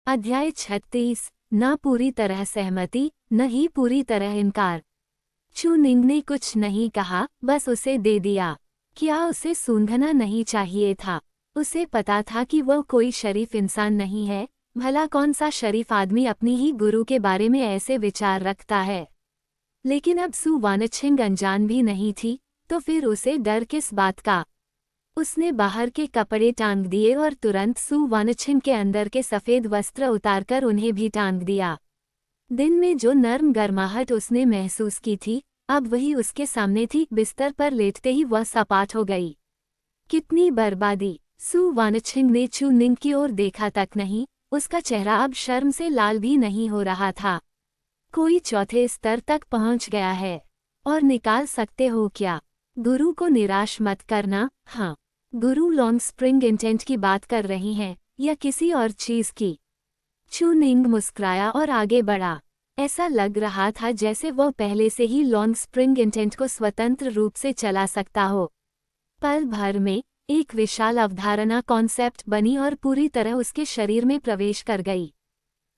अध्याय 36। न पूरी तरह सहमति, न ही पूरी तरह इनकार। चू निंग ने कुछ नहीं कहा, बस उसे दे दिया। क्या उसे सूंघना नहीं चाहिए था? उसे पता था कि वह कोई शरीफ इंसान नहीं है। भला कौन सा शरीफ आदमी अपनी ही गुरु के बारे में ऐसे विचार रखता है? लेकिन अब सु वानछिंग अनजान भी नहीं थी, तो फिर उसे डर किस बात का? उसने बाहर के कपड़े टांग दिए और तुरंत सु वानछिंग के अंदर के सफ़ेद वस्त्र उतारकर उन्हें भी टांग दिया। दिन में जो नर्म गर्माहट उसने महसूस की थी, अब वही उसके सामने थी। बिस्तर पर लेटते ही वह सपाट हो गई। कितनी बर्बादी! सु वानछिंग ने चू निंग की ओर देखा तक नहीं, उसका चेहरा अब शर्म से लाल भी नहीं हो रहा था। कोई चौथे स्तर तक पहुंच गया है, और निकाल सकते हो क्या? गुरु को निराश मत करना। हाँ, गुरु लॉन्ग स्प्रिंग इंटेंट की बात कर रही हैं, या किसी और चीज़ की? चू निंग मुस्कुराया और आगे बढ़ा। ऐसा लग रहा था जैसे वह पहले से ही लॉन्ग स्प्रिंग इंटेंट को स्वतंत्र रूप से चला सकता हो। पल भर में एक विशाल अवधारणा कॉन्सेप्ट बनी और पूरी तरह उसके शरीर में प्रवेश कर गई।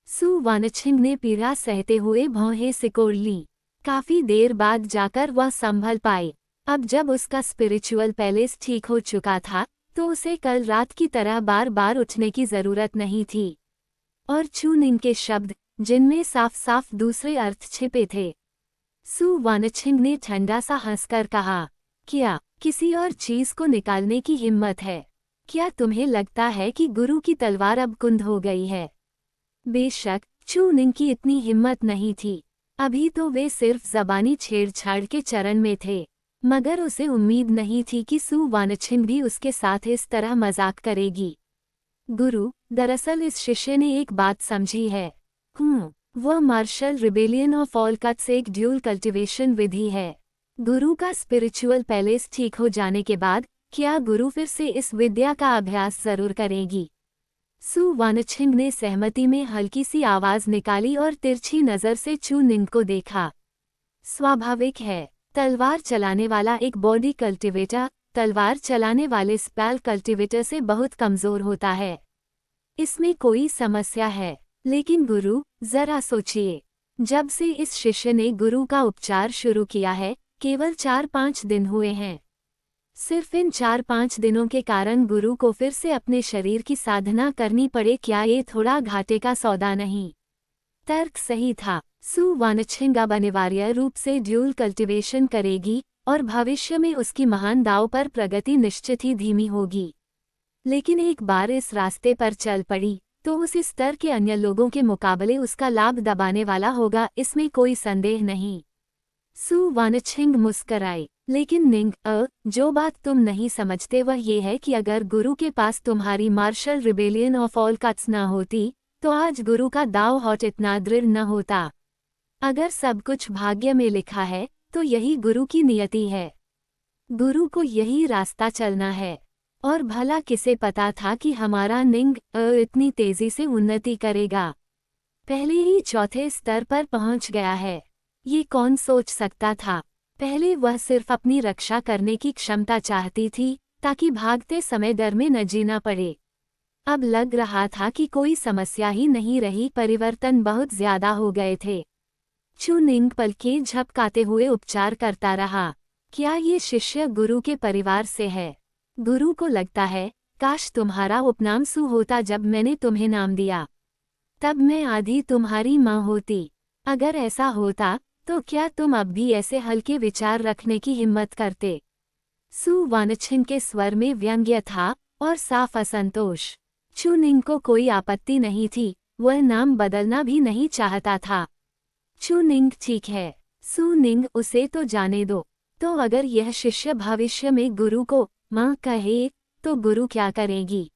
सु वानछिंग ने पीड़ा सहते हुए भौहें सिकोड़ ली। काफी देर बाद जाकर वह संभल पाई। अब जब उसका स्पिरिचुअल पैलेस ठीक हो चुका था, तो उसे कल रात की तरह बार बार उठने की जरूरत नहीं थी। और चू निंग के शब्द, जिनमें साफ साफ दूसरे अर्थ छिपे थे। सु वानछिंग ने ठंडा सा हंसकर कहा, क्या किसी और चीज को निकालने की हिम्मत है? क्या तुम्हें लगता है कि गुरु की तलवार अब कुंद हो गई है? बेशक चू निंग की इतनी हिम्मत नहीं थी। अभी तो वे सिर्फ जबानी छेड़छाड़ के चरण में थे, मगर उसे उम्मीद नहीं थी कि सु वानछिंग भी उसके साथ इस तरह मजाक करेगी। गुरु, दरअसल इस शिष्य ने एक बात समझी है। वह martial rebellion of all cuts एक ड्यूल कल्टिवेशन विधि है। गुरु का स्पिरिचुअल पैलेस ठीक हो जाने के बाद क्या गुरु फिर से इस विद्या का अभ्यास जरूर करेगी? सु वानछिंग ने सहमति में हल्की सी आवाज निकाली और तिरछी नजर से चू निंग को देखा। स्वाभाविक है, तलवार चलाने वाला एक बॉडी कल्टिवेटर तलवार चलाने वाले स्पेल कल्टिवेटर से बहुत कमजोर होता है। इसमें कोई समस्या है, लेकिन गुरु, जरा सोचिए। जब से इस शिष्य ने गुरु का उपचार शुरू किया है, केवल 4-5 दिन हुए हैं। सिर्फ इन 4-5 दिनों के कारण गुरु को फिर से अपने शरीर की साधना करनी पड़े। क्या ये थोड़ा घाटे का सौदा नहीं? तर्क सही था। सु वानछिंग अब अनिवार्य रूप से ड्यूल कल्टिवेशन करेगी, और भविष्य में उसकी महान दांव पर प्रगति निश्चित ही धीमी होगी। लेकिन एक बार इस रास्ते पर चल पड़ी, तो उस स्तर के अन्य लोगों के मुकाबले उसका लाभ दबाने वाला होगा, इसमें कोई संदेह नहीं। सु वानछिंग मुस्कराई। लेकिन निंग, जो बात तुम नहीं समझते वह ये है कि अगर गुरु के पास तुम्हारी martial rebellion of all cuts न होती, तो आज गुरु का दाव हॉट इतना दृढ़ न होता। अगर सब कुछ भाग्य में लिखा है, तो यही गुरु की नियति है। गुरु को यही रास्ता चलना है। और भला किसे पता था कि हमारा निंग इतनी तेजी से उन्नति करेगा? पहले ही चौथे स्तर पर पहुंच गया है। ये कौन सोच सकता था? पहले वह सिर्फ अपनी रक्षा करने की क्षमता चाहती थी, ताकि भागते समय डर में न जीना पड़े। अब लग रहा था कि कोई समस्या ही नहीं रही, परिवर्तन बहुत ज्यादा हो गए थे। चू निंग पलकें झपकाते हुए उपचार करता रहा। क्या ये शिष्य गुरु के परिवार से है? गुरु को लगता है, काश तुम्हारा उपनाम सु होता जब मैंने तुम्हें नाम दिया। तब मैं आधी तुम्हारी माँ होती। अगर ऐसा होता, तो क्या तुम अब भी ऐसे हल्के विचार रखने की हिम्मत करते? सु वानछिंग के स्वर में व्यंग्य था और साफ असंतोष। चू निंग को कोई आपत्ति नहीं थी, वह नाम बदलना भी नहीं चाहता था। चू निंग ठीक है। सु निंग, उसे तो जाने दो। तो अगर यह शिष्य भविष्य में गुरु को माँ कहे, तो गुरु क्या करेगी?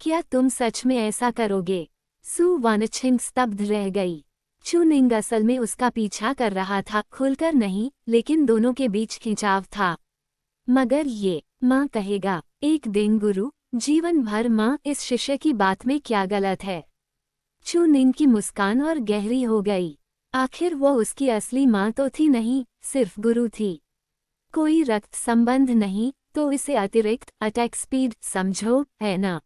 क्या तुम सच में ऐसा करोगे? सु वानछिंग स्तब्ध रह गई। चू निंग असल में उसका पीछा कर रहा था, खुलकर नहीं, लेकिन दोनों के बीच खिंचाव था। मगर ये माँ कहेगा, एक दिन गुरु, जीवन भर माँ, इस शिष्य की बात में क्या गलत है? चू निंग की मुस्कान और गहरी हो गई। आखिर वो उसकी असली माँ तो थी नहीं, सिर्फ गुरु थी। कोई रक्त संबंध नहीं, तो इसे अतिरिक्त अटैक स्पीड समझो, है ना?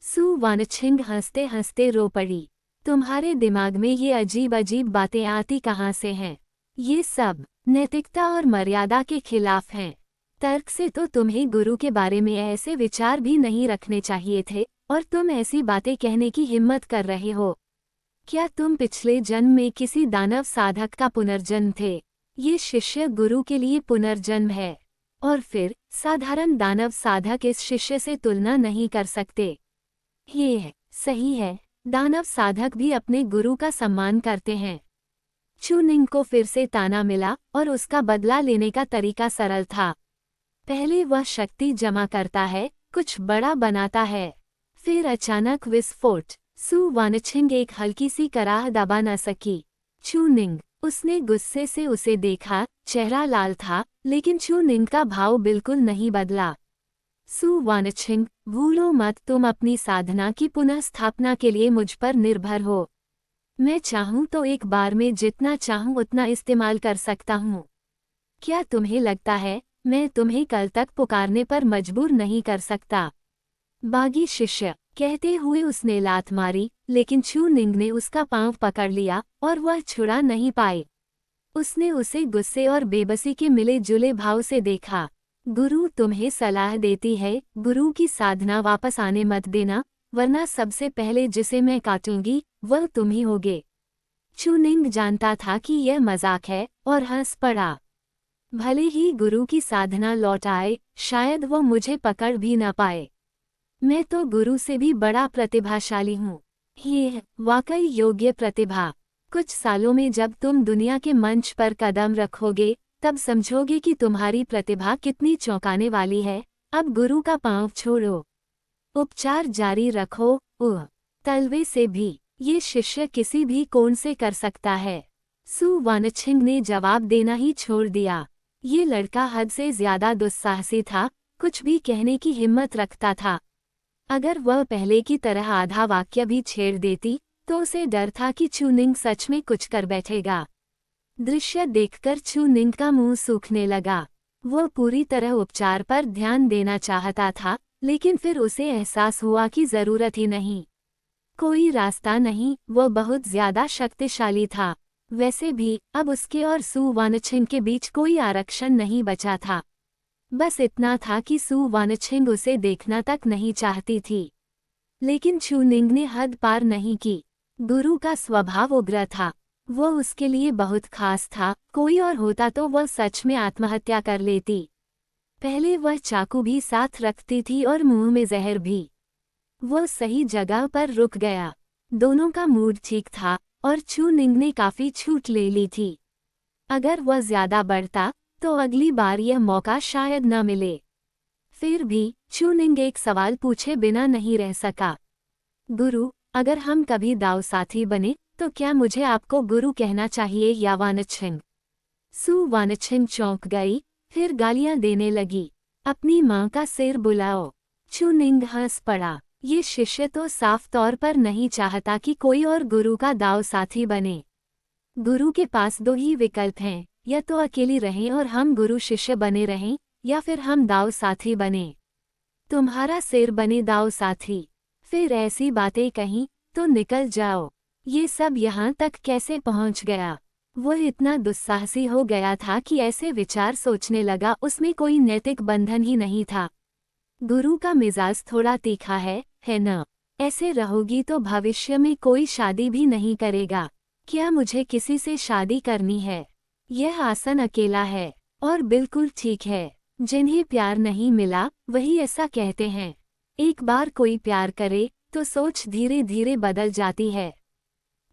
सु वानछिंग हंसते हंसते रो पड़ी। तुम्हारे दिमाग में ये अजीब अजीब बातें आती कहाँ से हैं? ये सब नैतिकता और मर्यादा के खिलाफ हैं। तर्क से तो तुम्हें गुरु के बारे में ऐसे विचार भी नहीं रखने चाहिए थे, और तुम ऐसी बातें कहने की हिम्मत कर रहे हो। क्या तुम पिछले जन्म में किसी दानव साधक का पुनर्जन्म थे? ये शिष्य गुरु के लिए पुनर्जन्म है, और फिर साधारण दानव साधक इस शिष्य से तुलना नहीं कर सकते। ये सही है, दानव साधक भी अपने गुरु का सम्मान करते हैं। चू निंग को फिर से ताना मिला और उसका बदला लेने का तरीका सरल था। पहले वह शक्ति जमा करता है, कुछ बड़ा बनाता है, फिर अचानक विस्फोट। सु वानछिंग एक हल्की सी कराह दबा न सकी। चू निंग, उसने गुस्से से उसे देखा, चेहरा लाल था, लेकिन चू निंग का भाव बिल्कुल नहीं बदला। सु वानछिंग, भूलो मत, तुम अपनी साधना की पुनः स्थापना के लिए मुझ पर निर्भर हो। मैं चाहूँ तो एक बार में जितना चाहूँ उतना इस्तेमाल कर सकता हूँ। क्या तुम्हें लगता है मैं तुम्हें कल तक पुकारने पर मजबूर नहीं कर सकता? बागी शिष्य, कहते हुए उसने लात मारी, लेकिन चू निंग ने उसका पांव पकड़ लिया और वह छुड़ा नहीं पाए। उसने उसे गुस्से और बेबसी के मिले जुले भाव से देखा। गुरु तुम्हें सलाह देती है, गुरु की साधना वापस आने मत देना, वरना सबसे पहले जिसे मैं काटूंगी वह तुम ही होगे। चू निंग जानता था कि यह मजाक है और हंस पड़ा। भले ही गुरु की साधना लौट आए, शायद वो मुझे पकड़ भी न पाए। मैं तो गुरु से भी बड़ा प्रतिभाशाली हूँ। ये वाकई योग्य प्रतिभा। कुछ सालों में जब तुम दुनिया के मंच पर कदम रखोगे, तब समझोगे कि तुम्हारी प्रतिभा कितनी चौंकाने वाली है। अब गुरु का पांव छोड़ो, उपचार जारी रखो। तलवे से भी ये शिष्य किसी भी कोण से कर सकता है। सु वानछिंग ने जवाब देना ही छोड़ दिया। ये लड़का हद से ज्यादा दुस्साहसी था, कुछ भी कहने की हिम्मत रखता था। अगर वह पहले की तरह आधा वाक्य भी छेड़ देती, तो उसे डर था कि चू निंग सच में कुछ कर बैठेगा। दृश्य देखकर चू निंग का मुंह सूखने लगा। वह पूरी तरह उपचार पर ध्यान देना चाहता था, लेकिन फिर उसे एहसास हुआ कि जरूरत ही नहीं। कोई रास्ता नहीं, वह बहुत ज्यादा शक्तिशाली था। वैसे भी अब उसके और सु वानछिंग के बीच कोई आरक्षण नहीं बचा था। बस इतना था कि सु वानछिंग उसे देखना तक नहीं चाहती थी। लेकिन चू निंग ने हद पार नहीं की। गुरु का स्वभाव उग्र था, वह उसके लिए बहुत खास था। कोई और होता तो वह सच में आत्महत्या कर लेती। पहले वह चाकू भी साथ रखती थी और मुंह में जहर भी। वह सही जगह पर रुक गया। दोनों का मूड ठीक था और चू निंग ने काफी छूट ले ली थी। अगर वह ज्यादा बढ़ता तो अगली बार यह मौका शायद न मिले। फिर भी चू निंग एक सवाल पूछे बिना नहीं रह सका। गुरु, अगर हम कभी दाव साथी बने तो क्या मुझे आपको गुरु कहना चाहिए या वानछिंग? सु वानछिंग चौंक गई, फिर गालियां देने लगी। अपनी माँ का सिर बुलाओ। चू निंग हंस पड़ा। ये शिष्य तो साफ तौर पर नहीं चाहता कि कोई और गुरु का दाव साथी बने। गुरु के पास दो ही विकल्प हैं, या तो अकेली रहें और हम गुरु शिष्य बने रहें, या फिर हम दाव साथी बने। तुम्हारा सिर बने दाव साथी। फिर ऐसी बातें कहीं तो निकल जाओ। ये सब यहाँ तक कैसे पहुँच गया? वह इतना दुस्साहसी हो गया था कि ऐसे विचार सोचने लगा उसमें कोई नैतिक बंधन ही नहीं था। गुरु का मिजाज थोड़ा तीखा है न? ऐसे रहोगी तो भविष्य में कोई शादी भी नहीं करेगा। क्या मुझे किसी से शादी करनी है? यह आसन अकेला है और बिल्कुल ठीक है। जिन्हें प्यार नहीं मिला वही ऐसा कहते हैं। एक बार कोई प्यार करे तो सोच धीरे धीरे बदल जाती है।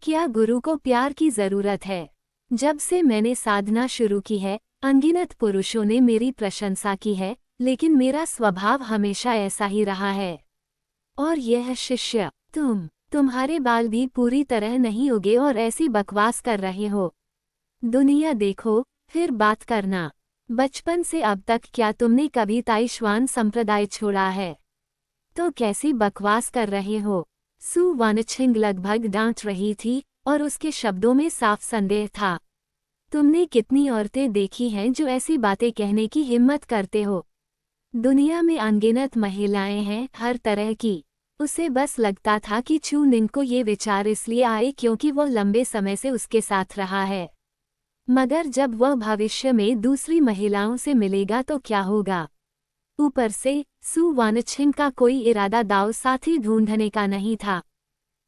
क्या गुरु को प्यार की जरूरत है? जब से मैंने साधना शुरू की है, अनगिनत पुरुषों ने मेरी प्रशंसा की है, लेकिन मेरा स्वभाव हमेशा ऐसा ही रहा है। और यह शिष्य, तुम्हारे बाल भी पूरी तरह नहीं उगे और ऐसी बकवास कर रहे हो। दुनिया देखो, फिर बात करना। बचपन से अब तक क्या तुमने कभी ताइश्वान संप्रदाय छोड़ा है? तो कैसी बकवास कर रहे हो? सु वानछिंग लगभग डांट रही थी और उसके शब्दों में साफ संदेह था। तुमने कितनी औरतें देखी हैं जो ऐसी बातें कहने की हिम्मत करते हो? दुनिया में अनगिनत महिलाएं हैं, हर तरह की। उसे बस लगता था कि चू निंग को ये विचार इसलिए आए क्योंकि वो लंबे समय से उसके साथ रहा है। मगर जब वह भविष्य में दूसरी महिलाओं से मिलेगा तो क्या होगा? ऊपर से सु वानछिन का कोई इरादा दाव साथी ढूंढने का नहीं था,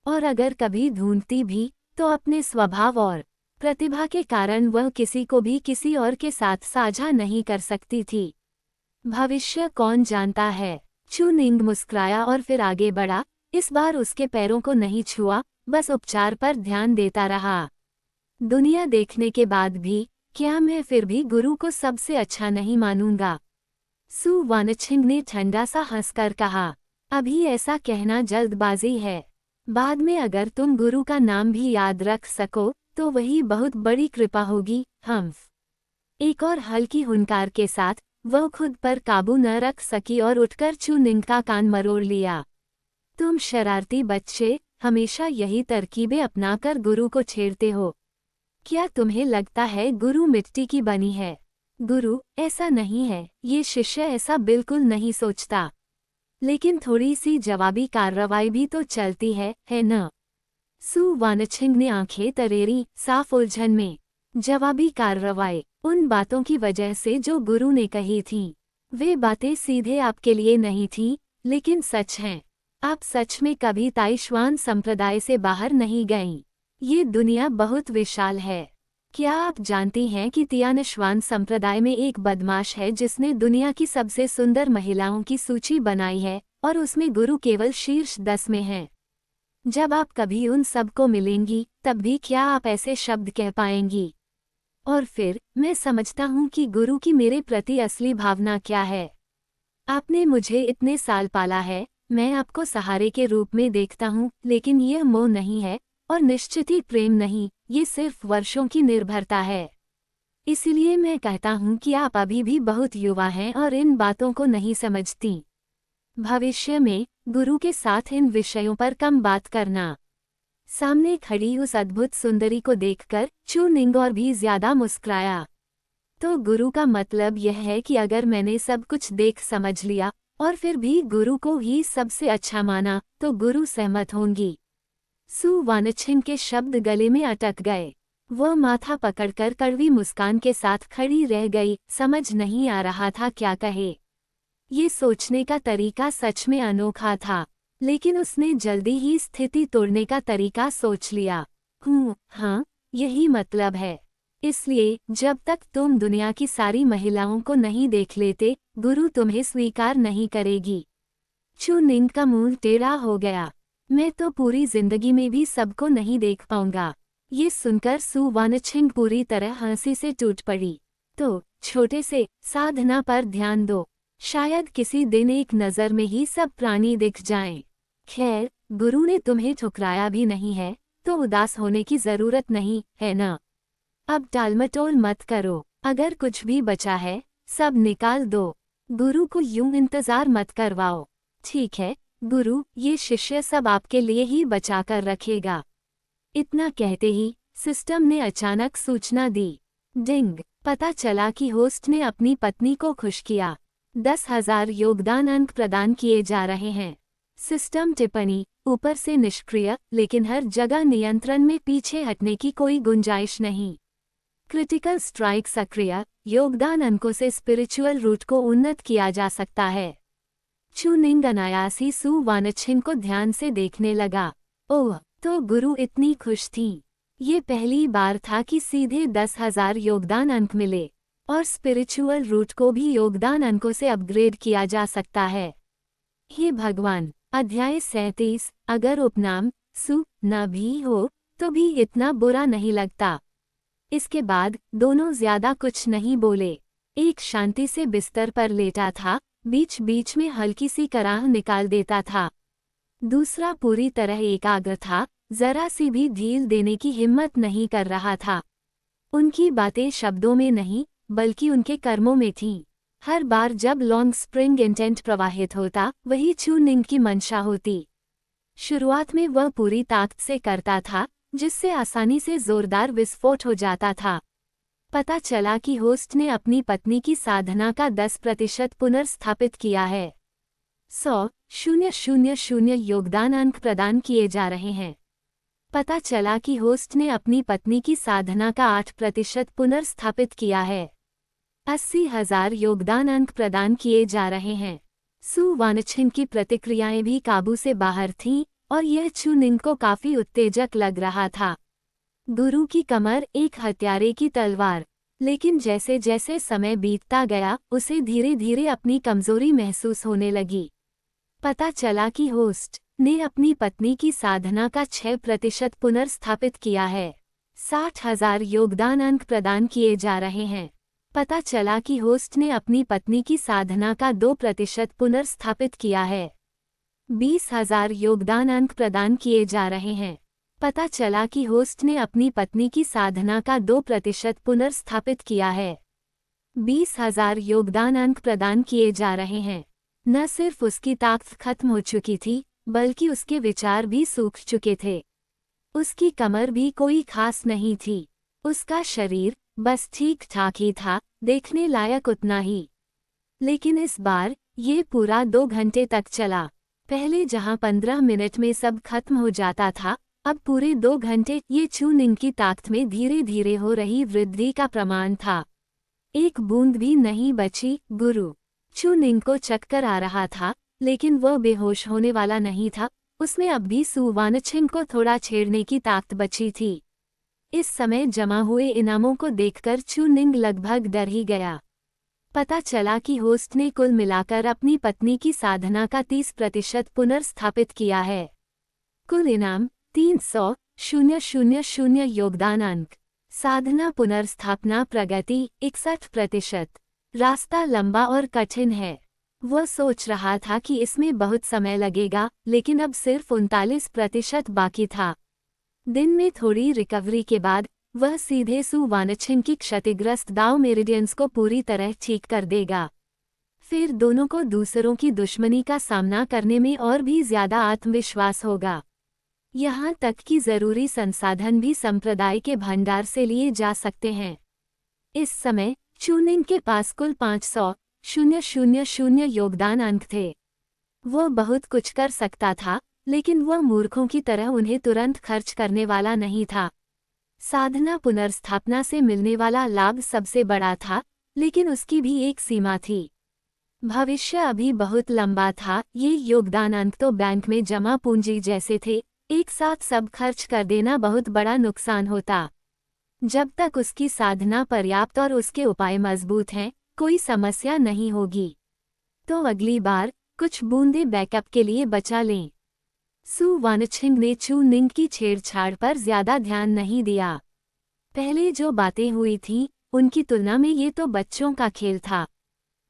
और अगर कभी ढूंढती भी तो अपने स्वभाव और प्रतिभा के कारण वह किसी को भी किसी और के साथ साझा नहीं कर सकती थी। भविष्य कौन जानता है? चू निंग मुस्कुराया और फिर आगे बढ़ा। इस बार उसके पैरों को नहीं छुआ, बस उपचार पर ध्यान देता रहा। दुनिया देखने के बाद भी क्या मैं फिर भी गुरु को सबसे अच्छा नहीं मानूंगा? सु वानछिन ने ठंडा सा हंसकर कहा, अभी ऐसा कहना जल्दबाजी है। बाद में अगर तुम गुरु का नाम भी याद रख सको तो वही बहुत बड़ी कृपा होगी। हम्फ। एक और हल्की हुंकार के साथ वह खुद पर काबू न रख सकी और उठकर चू निंग का कान मरोड़ लिया। तुम शरारती बच्चे हमेशा यही तरकीबें अपनाकर गुरु को छेड़ते हो। क्या तुम्हें लगता है गुरु मिट्टी की बनी है? गुरु ऐसा नहीं है, ये शिष्य ऐसा बिल्कुल नहीं सोचता। लेकिन थोड़ी सी जवाबी कार्रवाई भी तो चलती है न? सु वानछिन ने आंखें तरेरी, साफ उलझन में। जवाबी कार्रवाई उन बातों की वजह से जो गुरु ने कही थीं। वे बातें सीधे आपके लिए नहीं थीं, लेकिन सच हैं। आप सच में कभी ताइश्वान संप्रदाय से बाहर नहीं गईं। ये दुनिया बहुत विशाल है। क्या आप जानती हैं कि तियानश्वान संप्रदाय में एक बदमाश है जिसने दुनिया की सबसे सुंदर महिलाओं की सूची बनाई है और उसमें गुरु केवल शीर्ष 10 में हैं। जब आप कभी उन सबको मिलेंगी तब भी क्या आप ऐसे शब्द कह पाएंगी? और फिर मैं समझता हूँ कि गुरु की मेरे प्रति असली भावना क्या है। आपने मुझे इतने साल पाला है, मैं आपको सहारे के रूप में देखता हूँ, लेकिन यह मोह नहीं है और निश्चित ही प्रेम नहीं, ये सिर्फ वर्षों की निर्भरता है। इसलिए मैं कहता हूँ कि आप अभी भी बहुत युवा हैं और इन बातों को नहीं समझती। भविष्य में गुरु के साथ इन विषयों पर कम बात करना। सामने खड़ी उस अद्भुत सुंदरी को देखकर चू निंग और भी ज्यादा मुस्कुराया। तो गुरु का मतलब यह है कि अगर मैंने सब कुछ देख समझ लिया और फिर भी गुरु को ही सबसे अच्छा माना तो गुरु सहमत होंगी। सु वानछिन के शब्द गले में अटक गए। वह माथा पकड़कर कड़वी मुस्कान के साथ खड़ी रह गई, समझ नहीं आ रहा था क्या कहे। ये सोचने का तरीका सच में अनोखा था, लेकिन उसने जल्दी ही स्थिति तोड़ने का तरीका सोच लिया। हाँ, यही मतलब है। इसलिए जब तक तुम दुनिया की सारी महिलाओं को नहीं देख लेते, गुरु तुम्हें स्वीकार नहीं करेगी। चू निंग का मुंह टेढ़ा हो गया। मैं तो पूरी जिंदगी में भी सबको नहीं देख पाऊंगा। ये सुनकर सु वानछिन पूरी तरह हंसी से टूट पड़ी। तो छोटे से साधना पर ध्यान दो, शायद किसी दिन एक नज़र में ही सब प्राणी दिख जाएं। खैर, गुरु ने तुम्हें ठुकराया भी नहीं है तो उदास होने की जरूरत नहीं है ना। अब टालमटोल मत करो, अगर कुछ भी बचा है सब निकाल दो। गुरु को यूं इंतजार मत करवाओ। ठीक है गुरु, ये शिष्य सब आपके लिए ही बचा कर रखेगा। इतना कहते ही सिस्टम ने अचानक सूचना दी। डिंग। पता चला कि होस्ट ने अपनी पत्नी को खुश किया। 10,000 योगदान अंक प्रदान किए जा रहे हैं। सिस्टम टिप्पणी, ऊपर से निष्क्रिय, लेकिन हर जगह नियंत्रण में पीछे हटने की कोई गुंजाइश नहीं। क्रिटिकल स्ट्राइक सक्रिय, योगदान अंकों से स्पिरिचुअल रूट को उन्नत किया जा सकता है। चू निंग अनायासी सु वानछिन को ध्यान से देखने लगा। ओह, तो गुरु इतनी खुश थीं। ये पहली बार था कि सीधे 10,000 योगदान अंक मिले, और स्पिरिचुअल रूट को भी योगदान अंकों से अपग्रेड किया जा सकता है। हे भगवान। अध्याय 37। अगर उपनाम सु न भी हो तो भी इतना बुरा नहीं लगता। इसके बाद दोनों ज्यादा कुछ नहीं बोले। एक शांति से बिस्तर पर लेटा था, बीच बीच में हल्की सी कराह निकाल देता था। दूसरा पूरी तरह एकाग्र था, जरा सी भी ढील देने की हिम्मत नहीं कर रहा था। उनकी बातें शब्दों में नहीं बल्कि उनके कर्मों में थीं। हर बार जब लॉन्ग स्प्रिंग इंटेंट प्रवाहित होता वही चू निंग की मंशा होती। शुरुआत में वह पूरी ताकत से करता था, जिससे आसानी से जोरदार विस्फोट हो जाता था। पता चला कि होस्ट ने अपनी पत्नी की साधना का 10% पुनर्स्थापित किया है। 100,000 योगदान अंक प्रदान किए जा रहे हैं। पता चला कि होस्ट ने अपनी पत्नी की साधना का 8% पुनर्स्थापित किया है। 80,000 योगदान अंक प्रदान किए जा रहे हैं। सु वानछिन की प्रतिक्रियाएं भी काबू से बाहर थीं और यह चू निंग को काफी उत्तेजक लग रहा था। गुरु की कमर एक हत्यारे की तलवार। लेकिन जैसे जैसे समय बीतता गया उसे धीरे धीरे अपनी कमजोरी महसूस होने लगी। पता चला कि होस्ट ने अपनी पत्नी की साधना का 6% पुनर्स्थापित किया है। 60,000 योगदान अंक प्रदान किए जा रहे हैं। पता चला कि होस्ट ने अपनी पत्नी की साधना का 2% पुनर्स्थापित किया है। 20,000 योगदान अंक प्रदान किए जा रहे हैं। पता चला कि होस्ट ने अपनी पत्नी की साधना का 2% पुनर्स्थापित किया है। 20,000 योगदान अंक प्रदान किए जा रहे हैं। न सिर्फ उसकी ताकत खत्म हो चुकी थी, बल्कि उसके विचार भी सूख चुके थे। उसकी कमर भी कोई खास नहीं थी। उसका शरीर बस ठीक ठाक ही था, देखने लायक उतना ही। लेकिन इस बार ये पूरा 2 घंटे तक चला। पहले जहां 15 मिनट में सब खत्म हो जाता था, अब पूरे 2 घंटे ये चू निंग की ताकत में धीरे धीरे हो रही वृद्धि का प्रमाण था। एक बूंद भी नहीं बची। गुरु चू निंग को चक्कर आ रहा था, लेकिन वह बेहोश होने वाला नहीं था। उसमें अब भी सु वानछिन को थोड़ा छेड़ने की ताकत बची थी। इस समय जमा हुए इनामों को देखकर चू निंग लगभग डर ही गया। पता चला कि होस्ट ने कुल मिलाकर अपनी पत्नी की साधना का 30% पुनर्स्थापित किया है। कुल इनाम 300,000 योगदान अंक। साधना पुनर्स्थापना प्रगति 61%। रास्ता लंबा और कठिन है। वह सोच रहा था कि इसमें बहुत समय लगेगा, लेकिन अब सिर्फ 39% बाकी था। दिन में थोड़ी रिकवरी के बाद वह सीधे सु वानछिन की क्षतिग्रस्त दाव मेरिडियंस को पूरी तरह ठीक कर देगा। फिर दोनों को दूसरों की दुश्मनी का सामना करने में और भी ज्यादा आत्मविश्वास होगा। यहाँ तक कि जरूरी संसाधन भी संप्रदाय के भंडार से लिए जा सकते हैं। इस समय चू निंग के पास कुल 500,000 योगदान अंक थे। वह बहुत कुछ कर सकता था, लेकिन वह मूर्खों की तरह उन्हें तुरंत खर्च करने वाला नहीं था। साधना पुनर्स्थापना से मिलने वाला लाभ सबसे बड़ा था, लेकिन उसकी भी एक सीमा थी। भविष्य अभी बहुत लंबा था। ये योगदान अंक तो बैंक में जमा पूंजी जैसे थे, एक साथ सब खर्च कर देना बहुत बड़ा नुकसान होता। जब तक उसकी साधना पर्याप्त और उसके उपाय मजबूत हैं, कोई समस्या नहीं होगी। तो अगली बार कुछ बूंदे बैकअप के लिए बचा लें। सु वानछिन ने चू निंग की छेड़छाड़ पर ज्यादा ध्यान नहीं दिया। पहले जो बातें हुई थीं, उनकी तुलना में ये तो बच्चों का खेल था।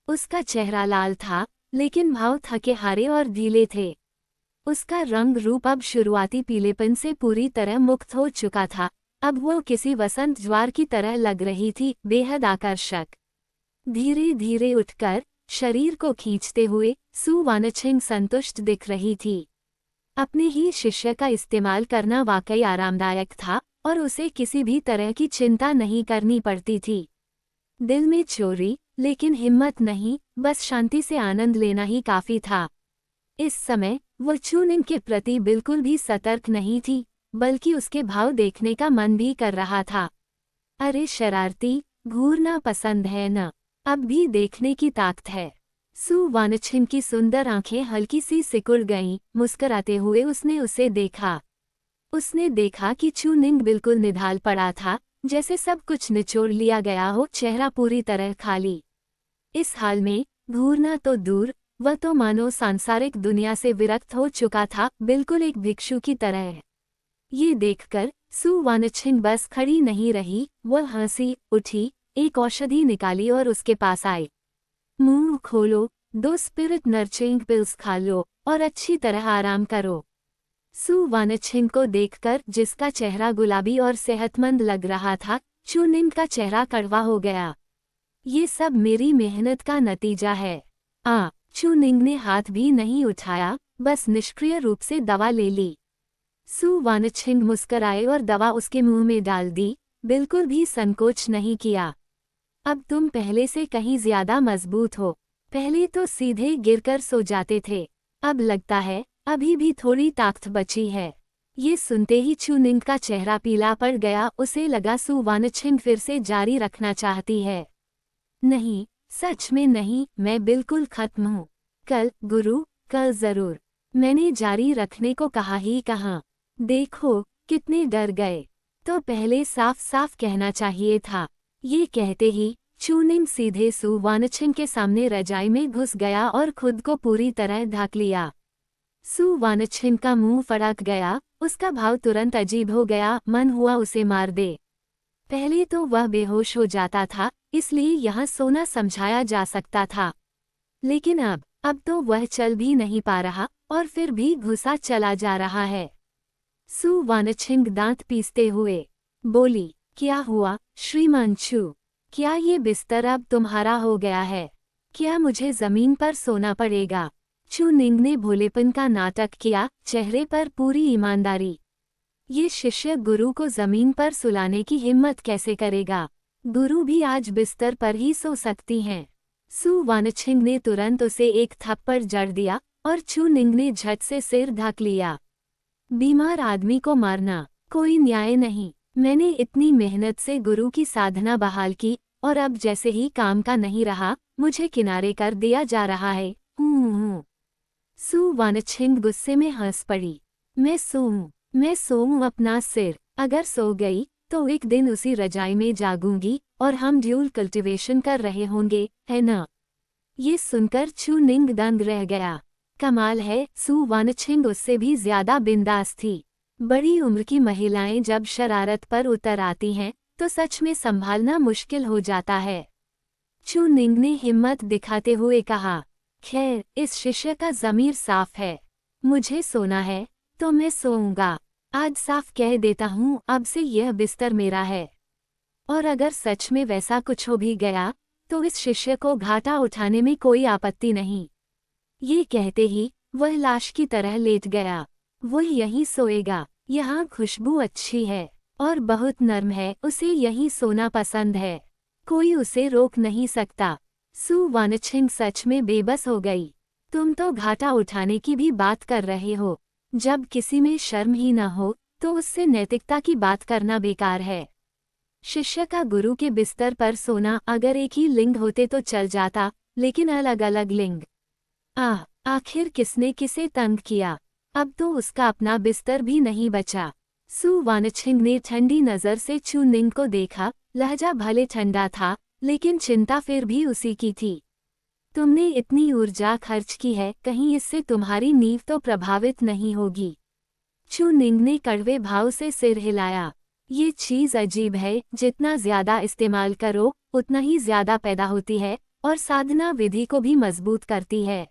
उसका चेहरा लाल था, लेकिन भाव थके हारे और ढीले थे। उसका रंग रूप अब शुरुआती पीलेपन से पूरी तरह मुक्त हो चुका था। अब वो किसी वसंत ज्वार की तरह लग रही थी, बेहद आकर्षक। धीरे धीरे उठकर शरीर को खींचते हुए सु वानछिन संतुष्ट दिख रही थी। अपने ही शिष्य का इस्तेमाल करना वाकई आरामदायक था और उसे किसी भी तरह की चिंता नहीं करनी पड़ती थी। दिल में चोरी, लेकिन हिम्मत नहीं, बस शांति से आनंद लेना ही काफी था। इस समय वह चू निंग के प्रति बिल्कुल भी सतर्क नहीं थी, बल्कि उसके भाव देखने का मन भी कर रहा था। अरे शरारती, घूरना पसंद है न? अब भी देखने की ताकत है। सु वानछिन की सुंदर आंखें हल्की सी सिकुड़ गईं। मुस्कुराते हुए उसने उसे देखा। उसने देखा कि चू निंग बिल्कुल निढाल पड़ा था, जैसे सब कुछ निचोड़ लिया गया हो, चेहरा पूरी तरह खाली। इस हाल में घूरना तो दूर, वह तो मानो सांसारिक दुनिया से विरक्त हो चुका था, बिल्कुल एक भिक्षु की तरह। ये देखकर सु वानछिन बस खड़ी नहीं रही, वह हंसी, उठी, एक औषधि निकाली और उसके पास आई। मुंह खोलो, 2 स्पिरिट नर्चिंग पिल्स खा लो और अच्छी तरह आराम करो। सु वानछिन को देखकर, जिसका चेहरा गुलाबी और सेहतमंद लग रहा था, चू निंग का चेहरा कड़वा हो गया। ये सब मेरी मेहनत का नतीजा है। चू निंग ने हाथ भी नहीं उठाया, बस निष्क्रिय रूप से दवा ले ली। सु वानछिन मुस्कुराए और दवा उसके मुंह में डाल दी, बिल्कुल भी संकोच नहीं किया। अब तुम पहले से कहीं ज्यादा मजबूत हो। पहले तो सीधे गिरकर सो जाते थे, अब लगता है अभी भी थोड़ी ताकत बची है। ये सुनते ही चुनिंग का चेहरा पीला पड़ गया। उसे लगा सु वानछिंग फिर से जारी रखना चाहती है। नहीं, सच में नहीं, मैं बिल्कुल खत्म हूँ। कल गुरु, कल जरूर। मैंने जारी रखने को कहा ही कहाँ। देखो कितने डर गए। तो पहले साफ साफ कहना चाहिए था। ये कहते ही चुनिंग सीधे सु वानछिंग के सामने रजाई में घुस गया और खुद को पूरी तरह ढक लिया। सु वानछिंग का मुंह फड़क गया, उसका भाव तुरंत अजीब हो गया, मन हुआ उसे मार दे। पहले तो वह बेहोश हो जाता था, इसलिए यहाँ सोना समझाया जा सकता था। लेकिन अब तो वह चल भी नहीं पा रहा और फिर भी घुसा चला जा रहा है। सु वानछिंग दांत पीसते हुए बोली, क्या हुआ श्रीमान चू? क्या ये बिस्तर अब तुम्हारा हो गया है? क्या मुझे जमीन पर सोना पड़ेगा? चुनिंग ने भोलेपन का नाटक किया, चेहरे पर पूरी ईमानदारी। ये शिष्य गुरु को जमीन पर सुलाने की हिम्मत कैसे करेगा? गुरु भी आज बिस्तर पर ही सो सकती हैं। सु वानछिंग ने तुरंत उसे एक थप्पड़ जड़ दिया और चुनिंग ने झट से सिर ढक लिया। बीमार आदमी को मारना कोई न्याय नहीं। मैंने इतनी मेहनत से गुरु की साधना बहाल की और अब जैसे ही काम का नहीं रहा, मुझे किनारे कर दिया जा रहा है। सु वानछिंग गुस्से में हंस पड़ी। मैं सोऊं अपना सिर। अगर सो गई तो एक दिन उसी रजाई में जागूंगी और हम ड्यूल कल्टीवेशन कर रहे होंगे, है ना? ये सुनकर चुनिंग दंग रह गया। कमाल है, सु वानछिंग उससे भी ज्यादा बिंदास थी। बड़ी उम्र की महिलाएं जब शरारत पर उतर आती हैं तो सच में संभालना मुश्किल हो जाता है। चुनिंग ने हिम्मत दिखाते हुए कहा, खैर इस शिष्य का ज़मीर साफ है। मुझे सोना है तो मैं सोऊंगा। आज साफ कह देता हूँ, अब से यह बिस्तर मेरा है। और अगर सच में वैसा कुछ हो भी गया तो इस शिष्य को घाटा उठाने में कोई आपत्ति नहीं। ये कहते ही वह लाश की तरह लेट गया। वह यहीं सोएगा। यहाँ खुशबू अच्छी है और बहुत नर्म है, उसे यहीं सोना पसंद है। कोई उसे रोक नहीं सकता। सु वानछिंग सच में बेबस हो गई। तुम तो घाटा उठाने की भी बात कर रहे हो। जब किसी में शर्म ही न हो तो उससे नैतिकता की बात करना बेकार है। शिष्य का गुरु के बिस्तर पर सोना अगर एक ही लिंग होते तो चल जाता, लेकिन अलग अलग लिंग। आखिर किसने किसे तंग किया? अब तो उसका अपना बिस्तर भी नहीं बचा। सु वानछिंग ने ठंडी नजर से चुनिंग को देखा। लहजा भले ठंडा था, लेकिन चिंता फिर भी उसी की थी। तुमने इतनी ऊर्जा खर्च की है, कहीं इससे तुम्हारी नींव तो प्रभावित नहीं होगी? चुनिंग ने कड़वे भाव से सिर हिलाया। ये चीज अजीब है, जितना ज्यादा इस्तेमाल करो उतना ही ज्यादा पैदा होती है और साधना विधि को भी मजबूत करती है।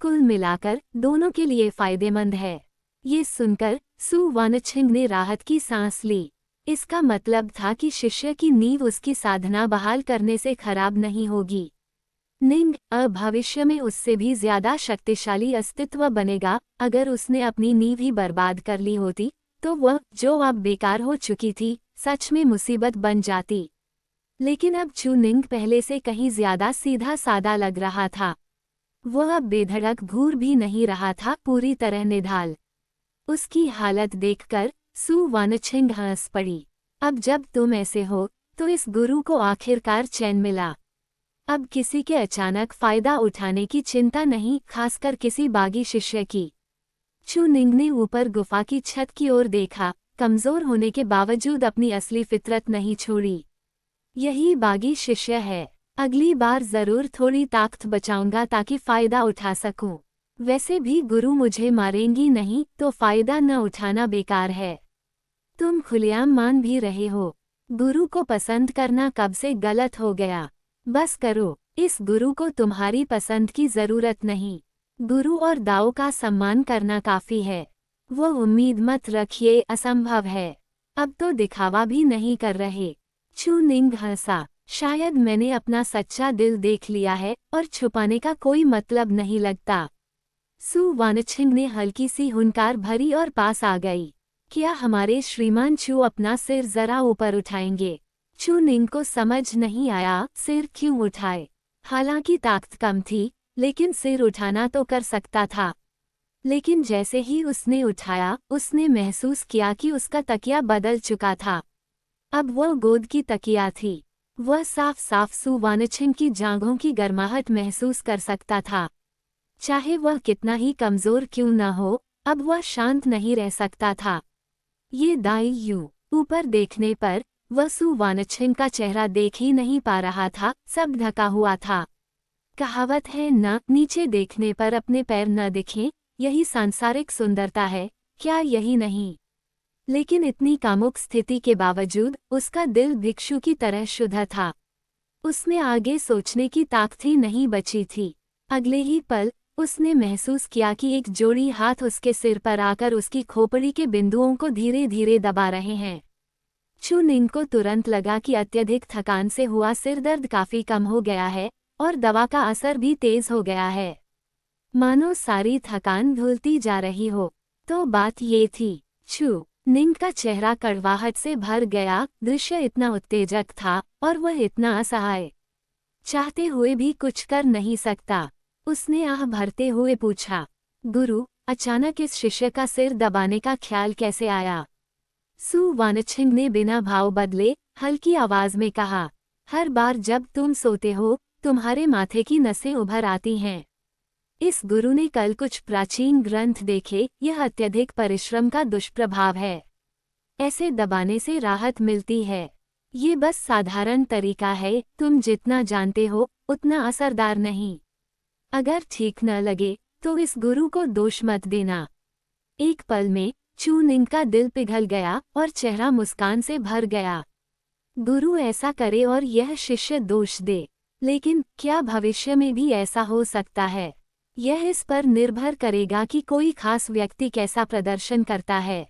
कुल मिलाकर दोनों के लिए फायदेमंद है। ये सुनकर सु वानछिंग ने राहत की सांस ली। इसका मतलब था कि शिष्य की नींव उसकी साधना बहाल करने से खराब नहीं होगी। निंग भविष्य में उससे भी ज्यादा शक्तिशाली अस्तित्व बनेगा। अगर उसने अपनी नींव ही बर्बाद कर ली होती तो वह जो अब बेकार हो चुकी थी, सच में मुसीबत बन जाती। लेकिन अब चुनिंग पहले से कहीं ज्यादा सीधा सादा लग रहा था। वह अब बेधड़क घूर भी नहीं रहा था, पूरी तरह निढाल। उसकी हालत देखकर सु वानछिंग हंस पड़ी। अब जब तुम ऐसे हो तो इस गुरु को आखिरकार चैन मिला। अब किसी के अचानक फायदा उठाने की चिंता नहीं, खासकर किसी बागी शिष्य की। चुनिंग ने ऊपर गुफा की छत की ओर देखा। कमजोर होने के बावजूद अपनी असली फितरत नहीं छोड़ी। यही बागी शिष्य है। अगली बार जरूर थोड़ी ताकत बचाऊंगा ताकि फायदा उठा सकूं। वैसे भी गुरु मुझे मारेंगी नहीं तो फायदा न उठाना बेकार है। तुम खुलेआम मान भी रहे हो। गुरु को पसंद करना कब से गलत हो गया। बस करो, इस गुरु को तुम्हारी पसंद की जरूरत नहीं। गुरु और दाओ का सम्मान करना काफी है। वो उम्मीद मत रखिए, असंभव है। अब तो दिखावा भी नहीं कर रहे। चुनिंग हंसा। शायद मैंने अपना सच्चा दिल देख लिया है और छुपाने का कोई मतलब नहीं लगता। सु वानछिंग ने हल्की सी हुंकार भरी और पास आ गई। क्या हमारे श्रीमान चू अपना सिर जरा ऊपर उठाएंगे? चुनिंग को समझ नहीं आया, सिर क्यों उठाए। हालांकि ताकत कम थी, लेकिन सिर उठाना तो कर सकता था। लेकिन जैसे ही उसने उठाया, उसने महसूस किया कि उसका तकिया बदल चुका था। अब वह गोद की तकिया थी। वह साफ साफ सु वानछिन की जांघों की गर्माहट महसूस कर सकता था। चाहे वह कितना ही कमजोर क्यों न हो, अब वह शांत नहीं रह सकता था। ये दाई यूं ऊपर देखने पर वह सु वानछिन का चेहरा देख ही नहीं पा रहा था, सब ढका हुआ था। कहावत है न, नीचे देखने पर अपने पैर न दिखें, यही सांसारिक सुंदरता है, क्या यही नहीं? लेकिन इतनी कामुक स्थिति के बावजूद उसका दिल भिक्षु की तरह शुद्ध था। उसमें आगे सोचने की ताकत ही नहीं बची थी। अगले ही पल उसने महसूस किया कि एक जोड़ी हाथ उसके सिर पर आकर उसकी खोपड़ी के बिंदुओं को धीरे धीरे दबा रहे हैं। चू निंग को तुरंत लगा कि अत्यधिक थकान से हुआ सिरदर्द काफी कम हो गया है और दवा का असर भी तेज हो गया है। मानो सारी थकान धुलती जा रही हो। तो बात ये थी, चू निंग का चेहरा कड़वाहट से भर गया। दृश्य इतना उत्तेजक था और वह इतना असहाय, चाहते हुए भी कुछ कर नहीं सकता। उसने आह भरते हुए पूछा, गुरु, अचानक इस शिष्य का सिर दबाने का ख्याल कैसे आया? सु वानछिन ने बिना भाव बदले हल्की आवाज में कहा, हर बार जब तुम सोते हो, तुम्हारे माथे की नसें उभर आती हैं। इस गुरु ने कल कुछ प्राचीन ग्रंथ देखे, यह अत्यधिक परिश्रम का दुष्प्रभाव है। ऐसे दबाने से राहत मिलती है। ये बस साधारण तरीका है, तुम जितना जानते हो उतना असरदार नहीं। अगर ठीक न लगे तो इस गुरु को दोष मत देना। एक पल में चू निंग का दिल पिघल गया और चेहरा मुस्कान से भर गया। गुरु ऐसा करे और यह शिष्य दोष दे, लेकिन क्या भविष्य में भी ऐसा हो सकता है? यह इस पर निर्भर करेगा कि कोई खास व्यक्ति कैसा प्रदर्शन करता है।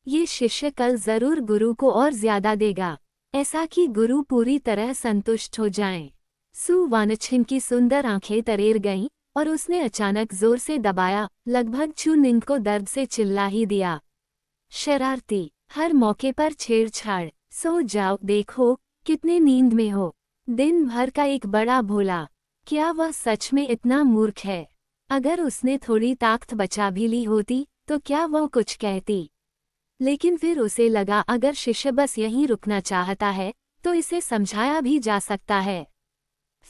ये शिष्य कल जरूर गुरु को और ज्यादा देगा, ऐसा कि गुरु पूरी तरह संतुष्ट हो जाएं। सु वानछिन की सुंदर आंखें तरेर गईं और उसने अचानक जोर से दबाया, लगभग चू निंग को दर्द से चिल्ला ही दिया। शरारती, हर मौके पर छेड़छाड़, सो जाओ, देखो कितने नींद में हो। दिन भर का एक बड़ा भोला। क्या वह सच में इतना मूर्ख है? अगर उसने थोड़ी ताकत बचा भी ली होती तो क्या वह कुछ कहती? लेकिन फिर उसे लगा अगर शिष्य बस यहीं रुकना चाहता है तो इसे समझाया भी जा सकता है।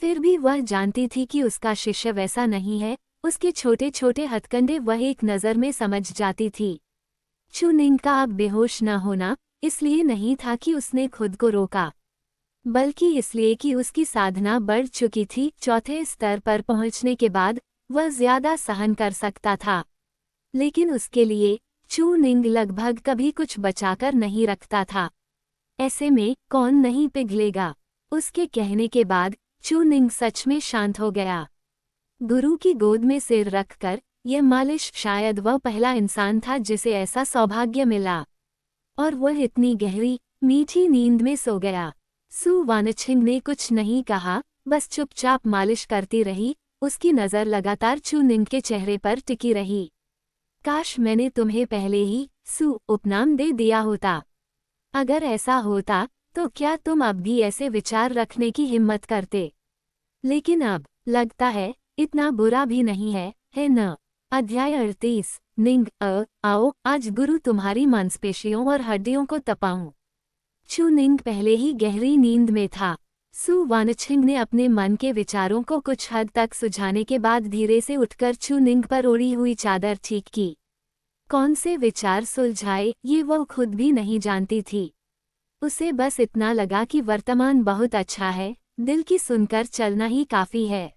फिर भी वह जानती थी कि उसका शिष्य वैसा नहीं है, उसके छोटे छोटे हथकंडे वह एक नज़र में समझ जाती थी। चू निंग का अब बेहोश न होना इसलिए नहीं था कि उसने खुद को रोका, बल्कि इसलिए कि उसकी साधना बढ़ चुकी थी। चौथे स्तर पर पहुंचने के बाद वह ज्यादा सहन कर सकता था, लेकिन उसके लिए चू निंग लगभग कभी कुछ बचाकर नहीं रखता था। ऐसे में कौन नहीं पिघलेगा? उसके कहने के बाद चू निंग सच में शांत हो गया। गुरु की गोद में सिर रखकर यह मालिश, शायद वह पहला इंसान था जिसे ऐसा सौभाग्य मिला, और वह इतनी गहरी मीठी नींद में सो गया। सु वानछिन ने कुछ नहीं कहा, बस चुपचाप मालिश करती रही। उसकी नज़र लगातार चू निंग के चेहरे पर टिकी रही। काश मैंने तुम्हें पहले ही सु उपनाम दे दिया होता। अगर ऐसा होता तो क्या तुम अब भी ऐसे विचार रखने की हिम्मत करते? लेकिन अब लगता है इतना बुरा भी नहीं है न? अध्याय 38। निंग, आओ आज गुरु तुम्हारी मांसपेशियों और हड्डियों को तपाऊं। चू निंग पहले ही गहरी नींद में था। सु वानछिन ने अपने मन के विचारों को कुछ हद तक सुझाने के बाद धीरे से उठकर चू निंग पर ओढ़ी हुई चादर ठीक की। कौन से विचार सुलझाए ये वह खुद भी नहीं जानती थी। उसे बस इतना लगा कि वर्तमान बहुत अच्छा है, दिल की सुनकर चलना ही काफी है।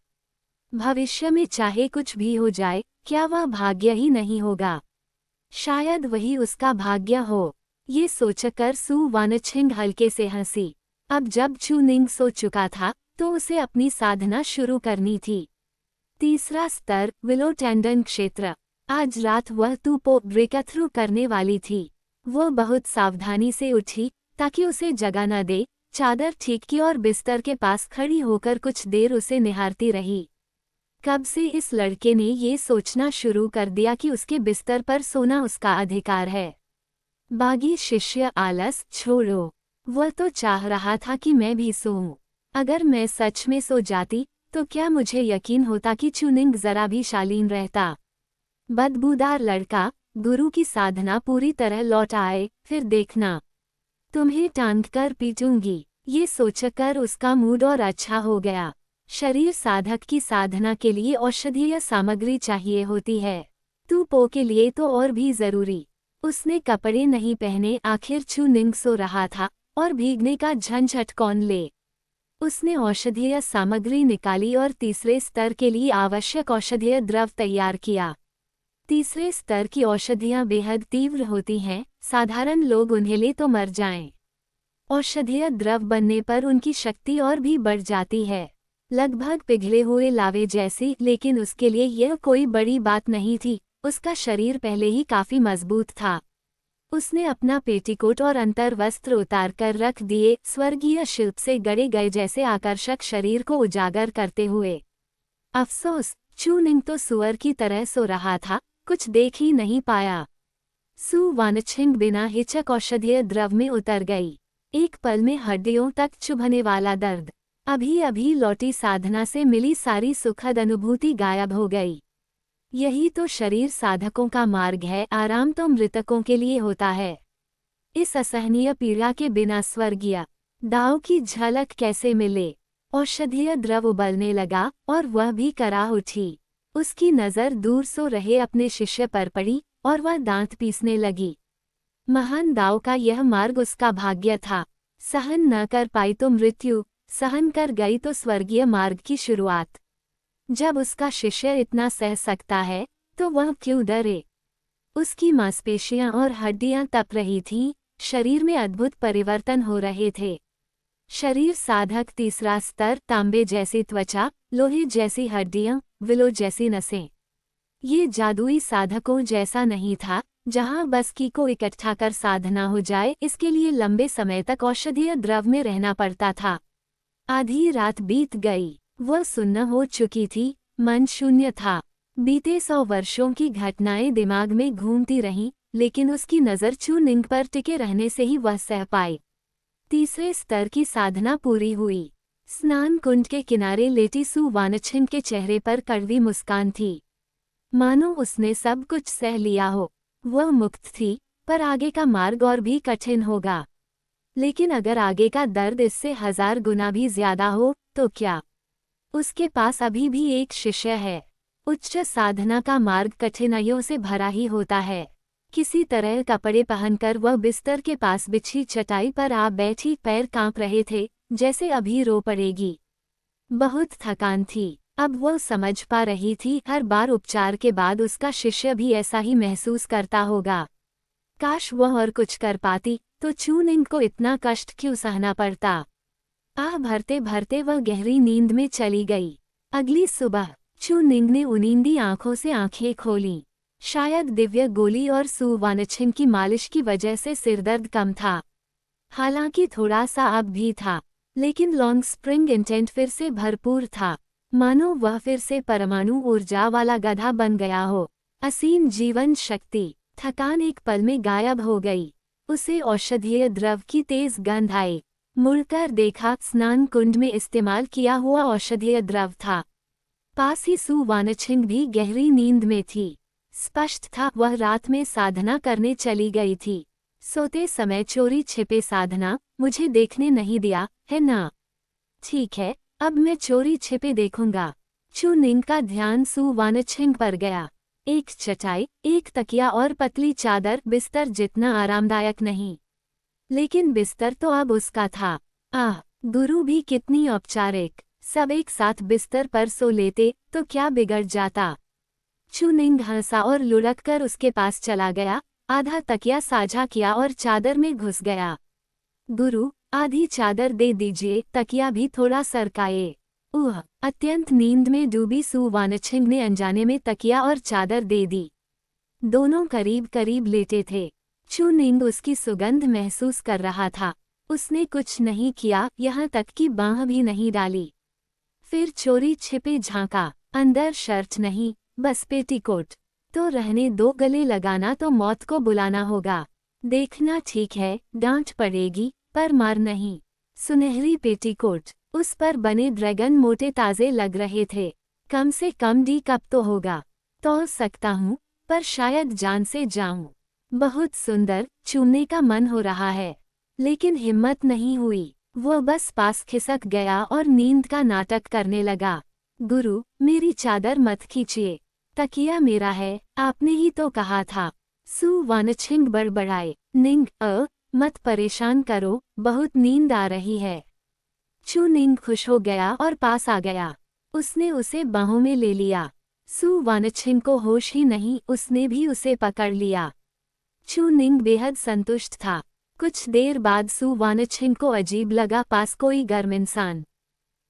भविष्य में चाहे कुछ भी हो जाए, क्या वह भाग्य ही नहीं होगा? शायद वही उसका भाग्य हो। ये सोचकर सु वानछिन हल्के से हंसी। अब जब चू निंग सो चुका था तो उसे अपनी साधना शुरू करनी थी। तीसरा स्तर, विलो टेंडन क्षेत्र। आज रात वह तूपो ब्रेकथ्रू करने वाली थी। वह बहुत सावधानी से उठी ताकि उसे जगा न दे, चादर ठीक की और बिस्तर के पास खड़ी होकर कुछ देर उसे निहारती रही। कब से इस लड़के ने ये सोचना शुरू कर दिया कि उसके बिस्तर पर सोना उसका अधिकार है। बागी शिष्य, आलस छोड़ो। वह तो चाह रहा था कि मैं भी सोऊं। अगर मैं सच में सो जाती तो क्या मुझे यकीन होता कि चुनिंग जरा भी शालीन रहता। बदबूदार लड़का, गुरु की साधना पूरी तरह लौट आए, फिर देखना, तुम्हें टांग कर पीटूंगी। ये सोचकर उसका मूड और अच्छा हो गया। शरीर साधक की साधना के लिए औषधीय सामग्री चाहिए होती है, तू पो के लिए तो और भी जरूरी। उसने कपड़े नहीं पहने, आखिर चुनिंग सो रहा था और भीगने का झंझट कौन ले। उसने औषधीय सामग्री निकाली और तीसरे स्तर के लिए आवश्यक औषधीय द्रव तैयार किया। तीसरे स्तर की औषधियां बेहद तीव्र होती हैं, साधारण लोग उन्हें ले तो मर जाएं। औषधीय द्रव बनने पर उनकी शक्ति और भी बढ़ जाती है, लगभग पिघले हुए लावे जैसी। लेकिन उसके लिए यह कोई बड़ी बात नहीं थी, उसका शरीर पहले ही काफी मजबूत था। उसने अपना पेटीकोट और अंतर्वस्त्र उतार कर रख दिए, स्वर्गीय शिल्प से गढ़े गए जैसे आकर्षक शरीर को उजागर करते हुए। अफसोस, चुनिंग तो सुअर की तरह सो रहा था, कुछ देख ही नहीं पाया। सु वानछिंग बिना हिचक औषधीय द्रव में उतर गई। एक पल में हड्डियों तक चुभने वाला दर्द, अभी अभी लौटी साधना से मिली सारी सुखद अनुभूति गायब हो गई। यही तो शरीर साधकों का मार्ग है, आराम तो मृतकों के लिए होता है। इस असहनीय पीड़ा के बिना स्वर्गीय दाव की झलक कैसे मिले। औषधीय द्रव उबलने लगा और वह भी कराह उठी। उसकी नज़र दूर सो रहे अपने शिष्य पर पड़ी और वह दांत पीसने लगी। महान दाव का यह मार्ग उसका भाग्य था। सहन न कर पाई तो मृत्यु, सहन कर गई तो स्वर्गीय मार्ग की शुरुआत। जब उसका शिष्य इतना सह सकता है तो वह क्यों डरे। उसकी मांसपेशियां और हड्डियां तप रही थीं, शरीर में अद्भुत परिवर्तन हो रहे थे। शरीर साधक तीसरा स्तर, तांबे जैसी त्वचा, लोहे जैसी हड्डियां, विलो जैसी नसें। ये जादुई साधकों जैसा नहीं था, जहां बस की को इकट्ठा कर साधना हो जाए। इसके लिए लंबे समय तक औषधीय द्रव में रहना पड़ता था। आधी रात बीत गई, वह सुन्न हो चुकी थी, मन शून्य था। बीते 100 वर्षों की घटनाएं दिमाग में घूमती रहीं, लेकिन उसकी नज़र चुनिंग पर टिके रहने से ही वह सह पाई। तीसरे स्तर की साधना पूरी हुई। स्नान कुंड के किनारे लेटी सु वानछिंग के चेहरे पर कड़वी मुस्कान थी, मानो उसने सब कुछ सह लिया हो। वह मुक्त थी, पर आगे का मार्ग और भी कठिन होगा। लेकिन अगर आगे का दर्द इससे 1000 गुना भी ज्यादा हो तो क्या? उसके पास अभी भी एक शिष्य है। उच्च साधना का मार्ग कठिनाइयों से भरा ही होता है। किसी तरह कपड़े पहनकर वह बिस्तर के पास बिछी चटाई पर आ बैठी, पैर कांप रहे थे, जैसे अभी रो पड़ेगी। बहुत थकान थी, अब वह समझ पा रही थी हर बार उपचार के बाद उसका शिष्य भी ऐसा ही महसूस करता होगा। काश वह और कुछ कर पाती तो चुनिंग को इतना कष्ट क्यों सहना पड़ता। आह भरते भरते वह गहरी नींद में चली गई। अगली सुबह चुनिंग ने उनींदी आंखों से आंखें खोलीं। शायद दिव्य गोली और सु वानछिंग की मालिश की वजह से सिरदर्द कम था। हालांकि थोड़ा सा अब भी था, लेकिन लॉन्ग स्प्रिंग इंटेंट फिर से भरपूर था, मानो वह फिर से परमाणु ऊर्जा वाला गधा बन गया हो। असीम जीवन शक्ति। थकान एक पल में गायब हो गई। उसे औषधीय द्रव की तेज गंध आई। मुड़कर देखा, स्नान कुंड में इस्तेमाल किया हुआ औषधीय द्रव था। पास ही सु वानछिंग भी गहरी नींद में थी। स्पष्ट था वह रात में साधना करने चली गई थी। सोते समय चोरी छिपे साधना, मुझे देखने नहीं दिया है ना? ठीक है, अब मैं चोरी छिपे देखूंगा। चुनिंग का ध्यान सु वानछिंग पर गया। एक चटाई, एक तकिया और पतली चादर, बिस्तर जितना आरामदायक नहीं, लेकिन बिस्तर तो अब उसका था। आह, गुरु भी कितनी औपचारिक। सब एक साथ बिस्तर पर सो लेते तो क्या बिगड़ जाता। चुनिंग हंसा और लुढ़ककर उसके पास चला गया, आधा तकिया साझा किया और चादर में घुस गया। गुरु, आधी चादर दे दीजिए, तकिया भी थोड़ा सरकाए। अत्यंत नींद में डूबी सु वानछिंग ने अनजाने में तकिया और चादर दे दी। दोनों करीब करीब लेटे थे। चुनिंग उसकी सुगंध महसूस कर रहा था। उसने कुछ नहीं किया, यहाँ तक कि बांह भी नहीं डाली। फिर चोरी छिपे झांका। अंदर शर्ट नहीं, बस पेटीकोट। तो रहने दो, गले लगाना तो मौत को बुलाना होगा। देखना ठीक है, डांट पड़ेगी पर मार नहीं। सुनहरी पेटीकोट, उस पर बने ड्रैगन मोटे ताजे लग रहे थे। कम से कम डी कप तो होगा। तौल सकता हूँ, पर शायद जान से जाऊं। बहुत सुंदर, चूमने का मन हो रहा है, लेकिन हिम्मत नहीं हुई। वो बस पास खिसक गया और नींद का नाटक करने लगा। गुरु, मेरी चादर मत खींचिए, तकिया मेरा है, आपने ही तो कहा था। सु वानछिंग बड़बड़ाए। निंग, मत परेशान करो, बहुत नींद आ रही है। चू निंग खुश हो गया और पास आ गया। उसने उसे बाहों में ले लिया। सु वानछिंग को होश ही नहीं, उसने भी उसे पकड़ लिया। चू निंग बेहद संतुष्ट था। कुछ देर बाद सु वानछिंग को अजीब लगा, पास कोई गर्म इंसान।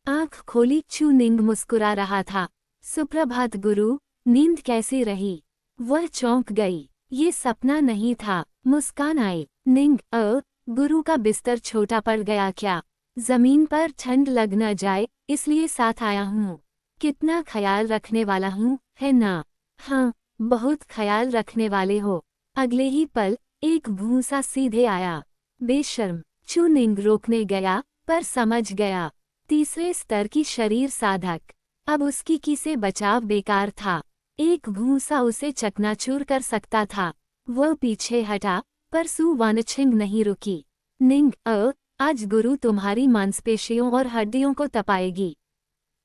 आंख खोली, चू निंग मुस्कुरा रहा था। सुप्रभात गुरु, नींद कैसी रही? वह चौंक गई। ये सपना नहीं था। मुस्कान आई। निंग, गुरु का बिस्तर छोटा पड़ गया क्या? जमीन पर ठंड लग न जाए, इसलिए साथ आया हूँ। कितना ख्याल रखने वाला हूँ, है ना? हाँ, बहुत ख्याल रखने वाले हो। अगले ही पल एक भूसा सीधे आया। बेशर्म, चू निंग रोकने गया, पर समझ गया। तीसरे स्तर की शरीर साधक। अब उसकी की से बचाव बेकार था। एक भूसा उसे चकनाचूर कर सकता था। वह पीछे हटा, पर सु वानछिंग नहीं रुकी। निंग, आज गुरु तुम्हारी मांसपेशियों और हड्डियों को तपाएगी।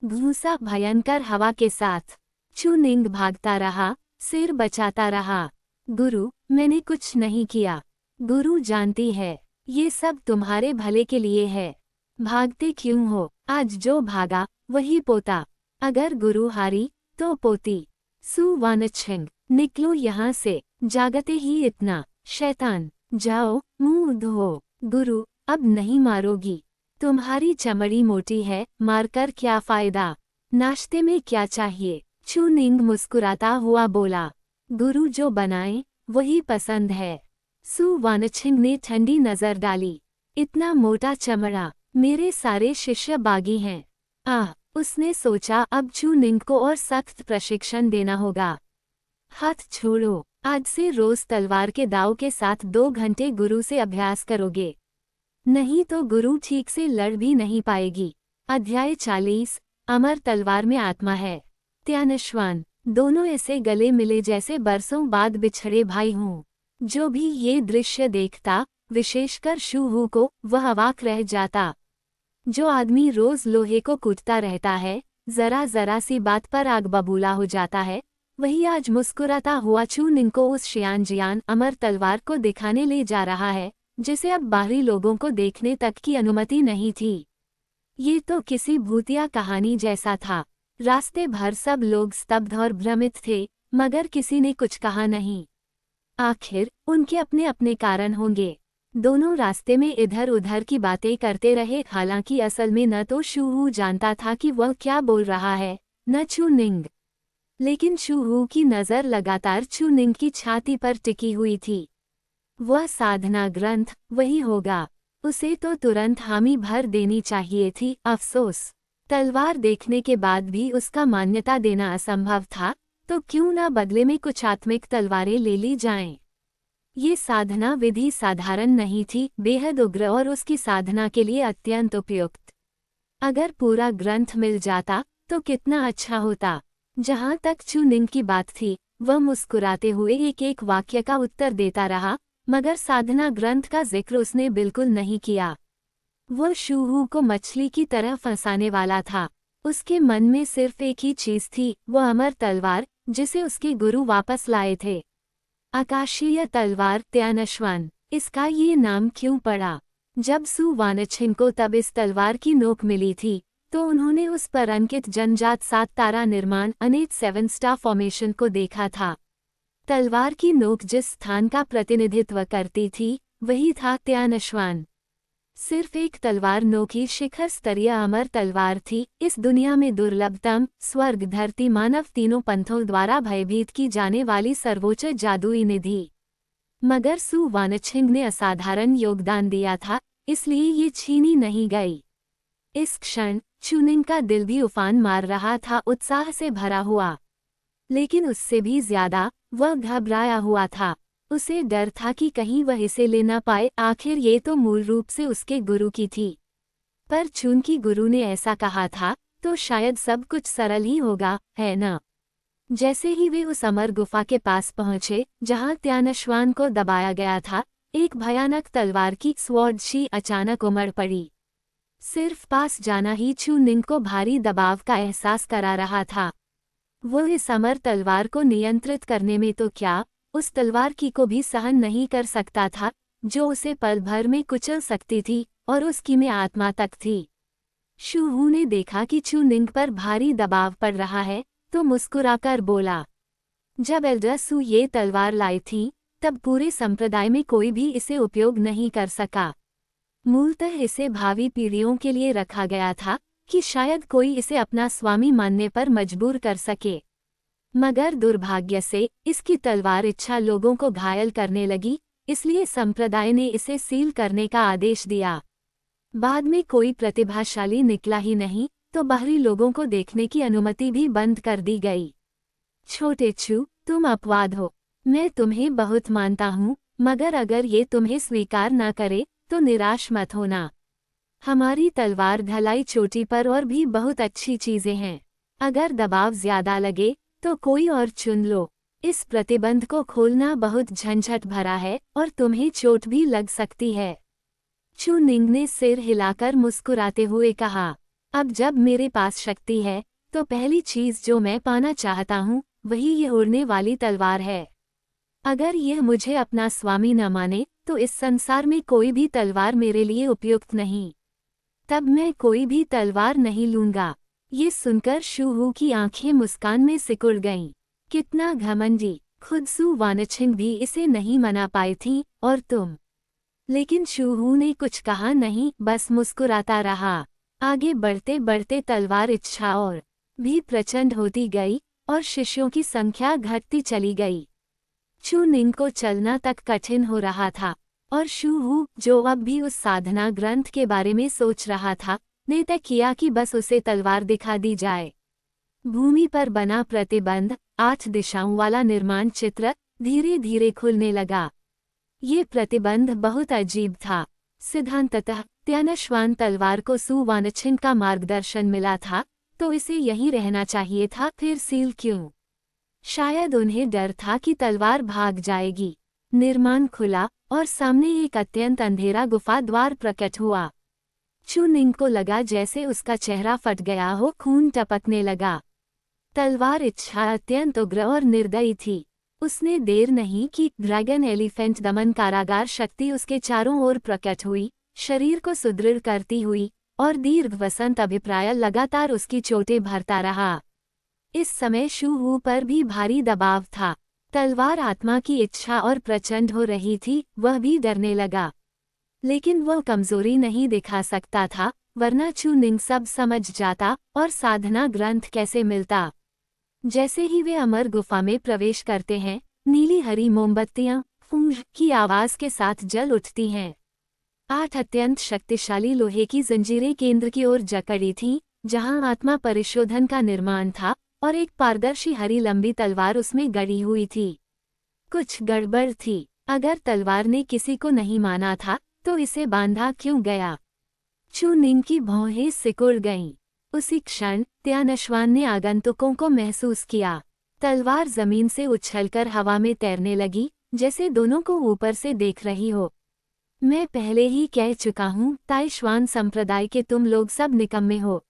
भूसा भयंकर हवा के साथ। चू निंग भागता रहा, सिर बचाता रहा। गुरु, मैंने कुछ नहीं किया। गुरु जानती है, ये सब तुम्हारे भले के लिए है। भागते क्यों हो? आज जो भागा, वही पोता। अगर गुरु हारी, तो पोती। सु वानछिंग, निकलो यहाँ से, जागते ही इतना। शैतान, जाओ, मुंह धो। गुरु, अब नहीं मारोगी। तुम्हारी चमड़ी मोटी है, मारकर क्या फायदा? नाश्ते में क्या चाहिए? चू निंग मुस्कुराता हुआ बोला। गुरु जो बनाए, वही पसंद है। सु वानछिंग ने ठंडी नजर डाली। इतना मोटा चमड़ा, मेरे सारे शिष्य बागी हैं। उसने सोचा, अब चू निंग को और सख्त प्रशिक्षण देना होगा। हाथ छोड़ो, आज से रोज तलवार के दाव के साथ 2 घंटे गुरु से अभ्यास करोगे। नहीं तो गुरु ठीक से लड़ भी नहीं पाएगी। अध्याय 40, अमर तलवार में आत्मा है। त्यानश्वान, दोनों ऐसे गले मिले जैसे बरसों बाद बिछड़े भाई हों। जो भी ये दृश्य देखता, विशेषकर शूहू को, वह अवाक रह जाता। जो आदमी रोज लोहे को कूटता रहता है, जरा जरा सी बात पर आग बबूला हो जाता है, वही आज मुस्कुराता हुआ चू निंग को उस शियानजियान अमर तलवार को दिखाने ले जा रहा है, जिसे अब बाहरी लोगों को देखने तक की अनुमति नहीं थी। ये तो किसी भूतिया कहानी जैसा था। रास्ते भर सब लोग स्तब्ध और भ्रमित थे, मगर किसी ने कुछ कहा नहीं। आखिर उनके अपने अपने कारण होंगे। दोनों रास्ते में इधर उधर की बातें करते रहे, हालांकि असल में न तो शूहू जानता था कि वह क्या बोल रहा है, न चू निंग। लेकिन शूहू की नज़र लगातार चू निंग की छाती पर टिकी हुई थी। वह साधना ग्रंथ, वही होगा। उसे तो तुरंत हामी भर देनी चाहिए थी। अफसोस, तलवार देखने के बाद भी उसका मान्यता देना असंभव था, तो क्यों न बदले में कुछ आत्मिक तलवारें ले ली जाएं। ये साधना विधि साधारण नहीं थी, बेहद उग्र और उसकी साधना के लिए अत्यंत उपयुक्त। अगर पूरा ग्रंथ मिल जाता, तो कितना अच्छा होता। जहाँ तक चू निंग की बात थी, वह मुस्कुराते हुए एक एक वाक्य का उत्तर देता रहा, मगर साधना ग्रंथ का जिक्र उसने बिल्कुल नहीं किया। वह शूहू को मछली की तरह फंसाने वाला था। उसके मन में सिर्फ एक ही चीज थी, वह अमर तलवार, जिसे उसके गुरु वापस लाए थे। आकाशीय तलवार त्यानश्वान, इसका ये नाम क्यों पड़ा? जब सु वानछिंग को तब इस तलवार की नोक मिली थी, तो उन्होंने उस पर अंकित जनजात 7 तारा निर्माण अनेक 7 स्टार फॉर्मेशन को देखा था। तलवार की नोक जिस स्थान का प्रतिनिधित्व करती थी, वही था त्यानश्वान। सिर्फ एक तलवार नोकी शिखर स्तरीय अमर तलवार थी, इस दुनिया में दुर्लभतम, स्वर्ग धरती मानव तीनों पंथों द्वारा भयभीत की जाने वाली सर्वोच्च जादुई निधि। मगर सु वानछिंग ने असाधारण योगदान दिया था, इसलिए ये छीनी नहीं गई। इस क्षण चू निंग का दिल भी उफान मार रहा था, उत्साह से भरा हुआ। लेकिन उससे भी ज्यादा वह घबराया हुआ था। उसे डर था कि कहीं वह इसे ले न पाए। आखिर ये तो मूल रूप से उसके गुरु की थी। पर चूंकि गुरु ने ऐसा कहा था तो शायद सब कुछ सरल ही होगा, है न? जैसे ही वे उस अमर गुफा के पास पहुंचे जहां त्यानश्वान को दबाया गया था, एक भयानक तलवार की स्वॉर्डशी अचानक उमड़ पड़ी। सिर्फ पास जाना ही चू निंग को भारी दबाव का एहसास करा रहा था। वो इस अमर तलवार को नियंत्रित करने में तो क्या, उस तलवार की को भी सहन नहीं कर सकता था जो उसे पल भर में कुचल सकती थी और उसकी में आत्मा तक थी। शू हू ने देखा कि चू निंग पर भारी दबाव पड़ रहा है तो मुस्कुराकर बोला, जब एल्डर सू ये तलवार लाई थी तब पूरे संप्रदाय में कोई भी इसे उपयोग नहीं कर सका। मूलतः इसे भावी पीढ़ियों के लिए रखा गया था कि शायद कोई इसे अपना स्वामी मानने पर मजबूर कर सके। मगर दुर्भाग्य से इसकी तलवार इच्छा लोगों को घायल करने लगी, इसलिए संप्रदाय ने इसे सील करने का आदेश दिया। बाद में कोई प्रतिभाशाली निकला ही नहीं तो बाहरी लोगों को देखने की अनुमति भी बंद कर दी गई। छोटे चू, तुम अपवाद हो। मैं तुम्हें बहुत मानता हूँ, मगर अगर ये तुम्हें स्वीकार न करे तो निराश मत होना। हमारी तलवार ढलाई चोटी पर और भी बहुत अच्छी चीजें हैं। अगर दबाव ज्यादा लगे तो कोई और चुन लो। इस प्रतिबंध को खोलना बहुत झंझट भरा है और तुम्हें चोट भी लग सकती है। चू निंग ने सिर हिलाकर मुस्कुराते हुए कहा, अब जब मेरे पास शक्ति है तो पहली चीज जो मैं पाना चाहता हूँ वही ये उड़ने वाली तलवार है। अगर यह मुझे अपना स्वामी न माने तो इस संसार में कोई भी तलवार मेरे लिए उपयुक्त नहीं। तब मैं कोई भी तलवार नहीं लूंगा। ये सुनकर शू हू की आंखें मुस्कान में सिकुड़ गईं। कितना घमंडी, खुद सू वानछिंग भी इसे नहीं मना पाई थी और तुम। लेकिन शू हू ने कुछ कहा नहीं, बस मुस्कुराता रहा। आगे बढ़ते बढ़ते तलवार इच्छा और भी प्रचंड होती गई और शिष्यों की संख्या घटती चली गई। चू निंग को चलना तक कठिन हो रहा था और शू हू, जो अब भी उस साधना ग्रंथ के बारे में सोच रहा था, ने तय किया कि बस उसे तलवार दिखा दी जाए। भूमि पर बना प्रतिबंध, 8 दिशाओं वाला निर्माण चित्र धीरे धीरे खुलने लगा। ये प्रतिबंध बहुत अजीब था। सिद्धांततः त्यानश्वान तलवार को सू वानछिन का मार्गदर्शन मिला था तो इसे यहीं रहना चाहिए था, फिर सील क्यों? शायद उन्हें डर था कि तलवार भाग जाएगी। निर्माण खुला और सामने एक अत्यंत अंधेरा गुफा द्वार प्रकट हुआ। चू निंग को लगा जैसे उसका चेहरा फट गया हो, खून टपकने लगा। तलवार इच्छा अत्यंत उग्र और निर्दयी थी। उसने देर नहीं की, ड्रैगन एलिफेंट दमन कारागार शक्ति उसके चारों ओर प्रकट हुई, शरीर को सुदृढ़ करती हुई, और दीर्घ वसंत अभिप्राय लगातार उसकी चोटें भरता रहा। इस समय शू हू पर भी भारी दबाव था। तलवार आत्मा की इच्छा और प्रचंड हो रही थी, वह भी डरने लगा। लेकिन वह कमजोरी नहीं दिखा सकता था, वरना चू निंग सब समझ जाता और साधना ग्रंथ कैसे मिलता। जैसे ही वे अमर गुफा में प्रवेश करते हैं, नीली हरी मोमबत्तियां फूंज की आवाज के साथ जल उठती हैं। 8 अत्यंत शक्तिशाली लोहे की जंजीरें केंद्र की ओर जकड़ी थीं, जहां आत्मा परिशोधन का निर्माण था और एक पारदर्शी हरी लंबी तलवार उसमें गड़ी हुई थी। कुछ गड़बड़ थी। अगर तलवार ने किसी को नहीं माना था तो इसे बांधा क्यों गया? चू निंग की भौहें सिकुड़ गईं। उसी क्षण त्यानश्वान ने आगंतुकों को महसूस किया। तलवार जमीन से उछलकर हवा में तैरने लगी, जैसे दोनों को ऊपर से देख रही हो। मैं पहले ही कह चुका हूँ, ताइश्वान संप्रदाय के तुम लोग सब निकम्मे हो।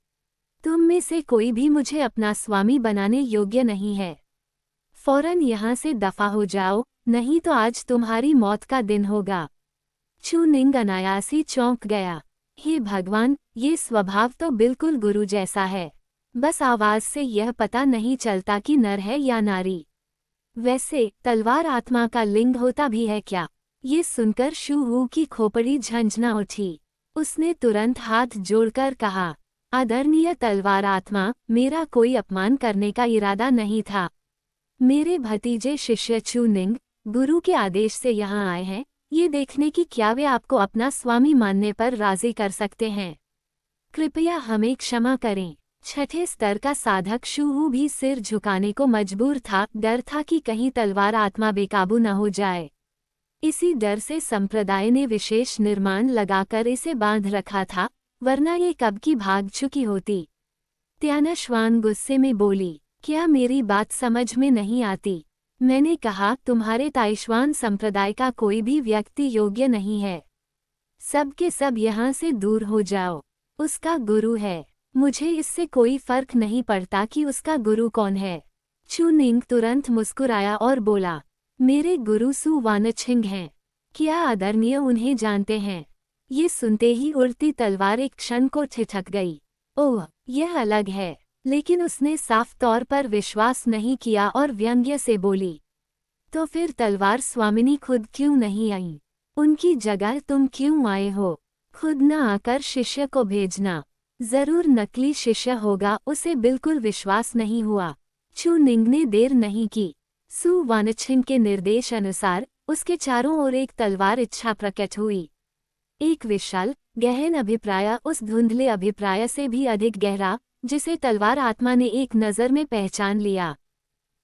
तुम में से कोई भी मुझे अपना स्वामी बनाने योग्य नहीं है। फौरन यहाँ से दफा हो जाओ, नहीं तो आज तुम्हारी मौत का दिन होगा। चू निंग अनायासी चौंक गया। हे भगवान, ये स्वभाव तो बिल्कुल गुरु जैसा है। बस आवाज से यह पता नहीं चलता कि नर है या नारी। वैसे तलवार आत्मा का लिंग होता भी है क्या? ये सुनकर शू हू की खोपड़ी झंझना उठी। उसने तुरंत हाथ जोड़कर कहा, आदरणीय तलवार आत्मा, मेरा कोई अपमान करने का इरादा नहीं था। मेरे भतीजे शिष्य चू निंग गुरु के आदेश से यहाँ आए हैं, ये देखने की क्या वे आपको अपना स्वामी मानने पर राजी कर सकते हैं। कृपया हमें क्षमा करें। छठे स्तर का साधक शू हू भी सिर झुकाने को मजबूर था। डर था कि कहीं तलवार आत्मा बेकाबू न हो जाए। इसी डर से संप्रदाय ने विशेष निर्माण लगाकर इसे बांध रखा था, वरना ये कब की भाग चुकी होती। त्यानश्वान गुस्से में बोली, क्या मेरी बात समझ में नहीं आती? मैंने कहा, तुम्हारे ताइश्वान संप्रदाय का कोई भी व्यक्ति योग्य नहीं है। सब के सब यहाँ से दूर हो जाओ। उसका गुरु है। मुझे इससे कोई फर्क नहीं पड़ता कि उसका गुरु कौन है। चू निंग तुरंत मुस्कुराया और बोला, मेरे गुरु सु वानछिंग हैं। क्या आदरणीय उन्हें जानते हैं? ये सुनते ही उड़ती तलवार एक क्षण को ठिठक गई। ओह, यह अलग है। लेकिन उसने साफ तौर पर विश्वास नहीं किया और व्यंग्य से बोली, तो फिर तलवार स्वामिनी खुद क्यों नहीं आई? उनकी जगह तुम क्यों आए हो? खुद न आकर शिष्य को भेजना। जरूर नकली शिष्य होगा, उसे बिल्कुल विश्वास नहीं हुआ। चू निंग ने देर नहीं की। सु वानछिंग के निर्देश अनुसार उसके चारों ओर एक तलवार इच्छा प्रकट हुई। एक विशाल गहन अभिप्राय उस धुंधले अभिप्राय से भी अधिक गहरा, जिसे तलवार आत्मा ने एक नज़र में पहचान लिया।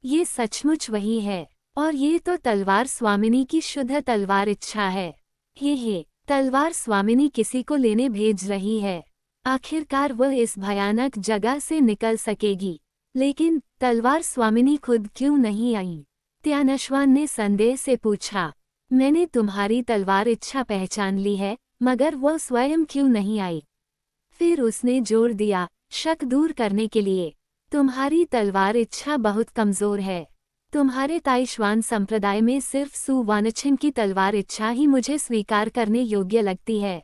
ये सचमुच वही है, और ये तो तलवार स्वामिनी की शुद्ध तलवार इच्छा है। हे, तलवार स्वामिनी किसी को लेने भेज रही है। आखिरकार वह इस भयानक जगह से निकल सकेगी। लेकिन तलवार स्वामिनी खुद क्यों नहीं आई? त्यानश्वान ने संदेह से पूछा। मैंने तुम्हारी तलवार इच्छा पहचान ली है, मगर वह स्वयं क्यों नहीं आई? फिर उसने जोर दिया, शक दूर करने के लिए, तुम्हारी तलवार इच्छा बहुत कमजोर है। तुम्हारे ताइश्वान संप्रदाय में सिर्फ सु वानछिंग की तलवार इच्छा ही मुझे स्वीकार करने योग्य लगती है।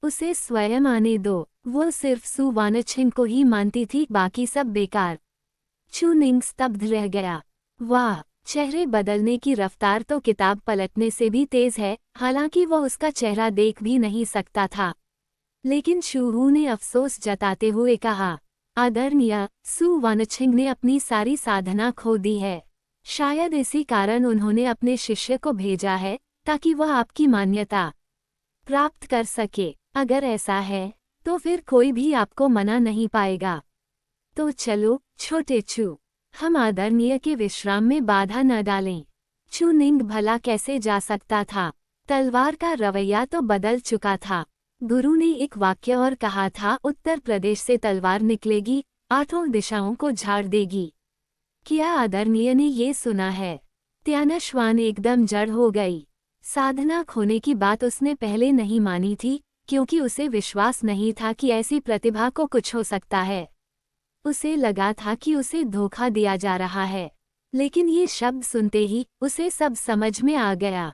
उसे स्वयं आने दो। वो सिर्फ सु वानछिंग को ही मानती थी, बाकी सब बेकार। चू निंग स्तब्ध रह गया। वाह, चेहरे बदलने की रफ्तार तो किताब पलटने से भी तेज है। हालांकि वह उसका चेहरा देख भी नहीं सकता था। लेकिन शूहू ने अफसोस जताते हुए कहा, आदरणीय, सु वानछिंग ने अपनी सारी साधना खो दी है। शायद इसी कारण उन्होंने अपने शिष्य को भेजा है, ताकि वह आपकी मान्यता प्राप्त कर सके। अगर ऐसा है, तो फिर कोई भी आपको मना नहीं पाएगा। तो चलो, छोटे चू, हम आदरणीय के विश्राम में बाधा न डालें। चू निंग भला कैसे जा सकता था? तलवार का रवैया तो बदल चुका था। गुरु ने एक वाक्य और कहा था, उत्तर प्रदेश से तलवार निकलेगी, 8 दिशाओं को झाड़ देगी। क्या आदरणीय ने ये सुना है? त्यानश्वान एकदम जड़ हो गई। साधना खोने की बात उसने पहले नहीं मानी थी, क्योंकि उसे विश्वास नहीं था कि ऐसी प्रतिभा को कुछ हो सकता है। उसे लगा था कि उसे धोखा दिया जा रहा है। लेकिन ये शब्द सुनते ही उसे सब समझ में आ गया।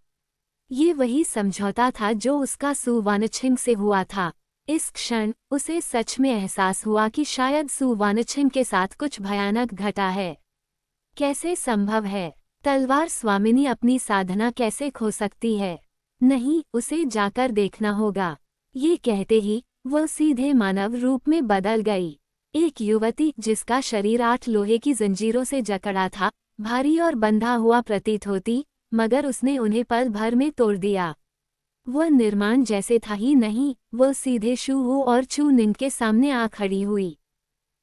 ये वही समझौता था जो उसका सु वानछिंग से हुआ था। इस क्षण उसे सच में एहसास हुआ कि शायद सु वानछिंग के साथ कुछ भयानक घटा है। कैसे संभव है? तलवार स्वामिनी अपनी साधना कैसे खो सकती है? नहीं, उसे जाकर देखना होगा। ये कहते ही वह सीधे मानव रूप में बदल गई। एक युवती जिसका शरीर 8 लोहे की जंजीरों से जकड़ा था, भारी और बंधा हुआ प्रतीत होती, मगर उसने उन्हें पल भर में तोड़ दिया। वह निर्माण जैसे था ही नहीं, वह सीधे शूहू और चू निंग के सामने आ खड़ी हुई।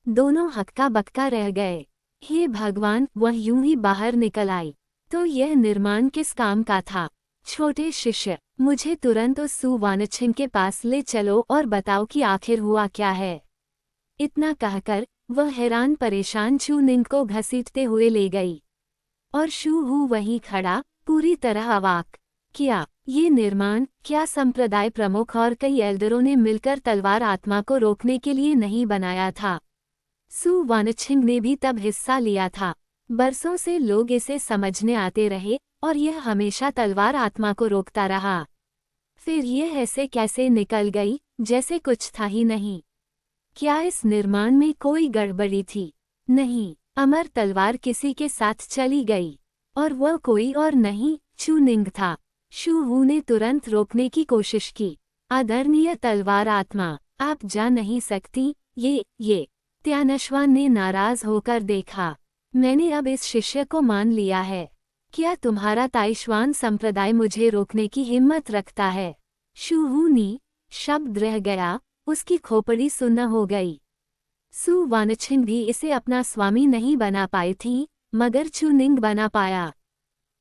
दोनों हक्का बक्का रह गए। हे भगवान, वह यूं ही बाहर निकल आई। तो यह निर्माण किस काम का था? छोटे शिष्य, मुझे तुरंत उस सु वानछिंग के पास ले चलो और बताओ कि आखिर हुआ क्या है। इतना कहकर वह हैरान परेशान चू निंग को घसीटते हुए ले गई। और शूहू वहीं खड़ा, पूरी तरह अवाक। क्या ये निर्माण, क्या संप्रदाय प्रमुख और कई एल्डरों ने मिलकर तलवार आत्मा को रोकने के लिए नहीं बनाया था? सु वानछिंग ने भी तब हिस्सा लिया था। बरसों से लोग इसे समझने आते रहे, और यह हमेशा तलवार आत्मा को रोकता रहा। फिर यह ऐसे कैसे निकल गई, जैसे कुछ था ही नहीं? क्या इस निर्माण में कोई गड़बड़ी थी? नहीं, अमर तलवार किसी के साथ चली गई, और वह कोई और नहीं, चू निंग था। शूहू ने तुरंत रोकने की कोशिश की। आदरणीय तलवार आत्मा, आप जा नहीं सकती। ये त्यानश्वान ने नाराज होकर देखा। मैंने अब इस शिष्य को मान लिया है। क्या तुम्हारा ताइश्वान संप्रदाय मुझे रोकने की हिम्मत रखता है? शूहू ने शब्द रह गया, उसकी खोपड़ी सुन्न हो गई। सु वानछिंग भी इसे अपना स्वामी नहीं बना पाई थी, मगर चू निंग बना पाया।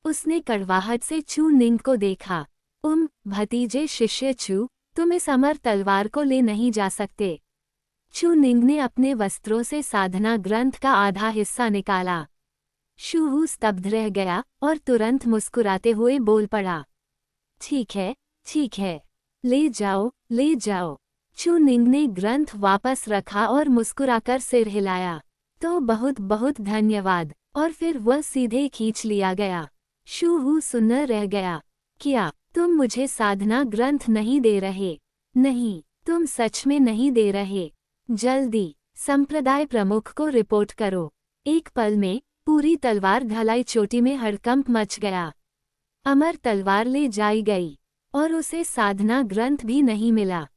उसने कड़वाहट से चू निंग को देखा। भतीजे शिष्य चू, तुम इस अमर तलवार को ले नहीं जा सकते। चू निंग ने अपने वस्त्रों से साधना ग्रंथ का आधा हिस्सा निकाला। शूहू स्तब्ध रह गया और तुरंत मुस्कुराते हुए बोल पड़ा, ठीक है, ले जाओ, ले जाओ। चू निंग ने ग्रंथ वापस रखा और मुस्कुराकर सिर हिलाया। तो बहुत बहुत धन्यवाद। और फिर वह सीधे खींच लिया गया। शूहू सुन्न रह गया। क्या तुम मुझे साधना ग्रंथ नहीं दे रहे? नहीं, तुम सच में नहीं दे रहे। जल्दी संप्रदाय प्रमुख को रिपोर्ट करो। एक पल में पूरी तलवार घलाई चोटी में हड़कंप मच गया। अमर तलवार ले जाई गई और उसे साधना ग्रंथ भी नहीं मिला।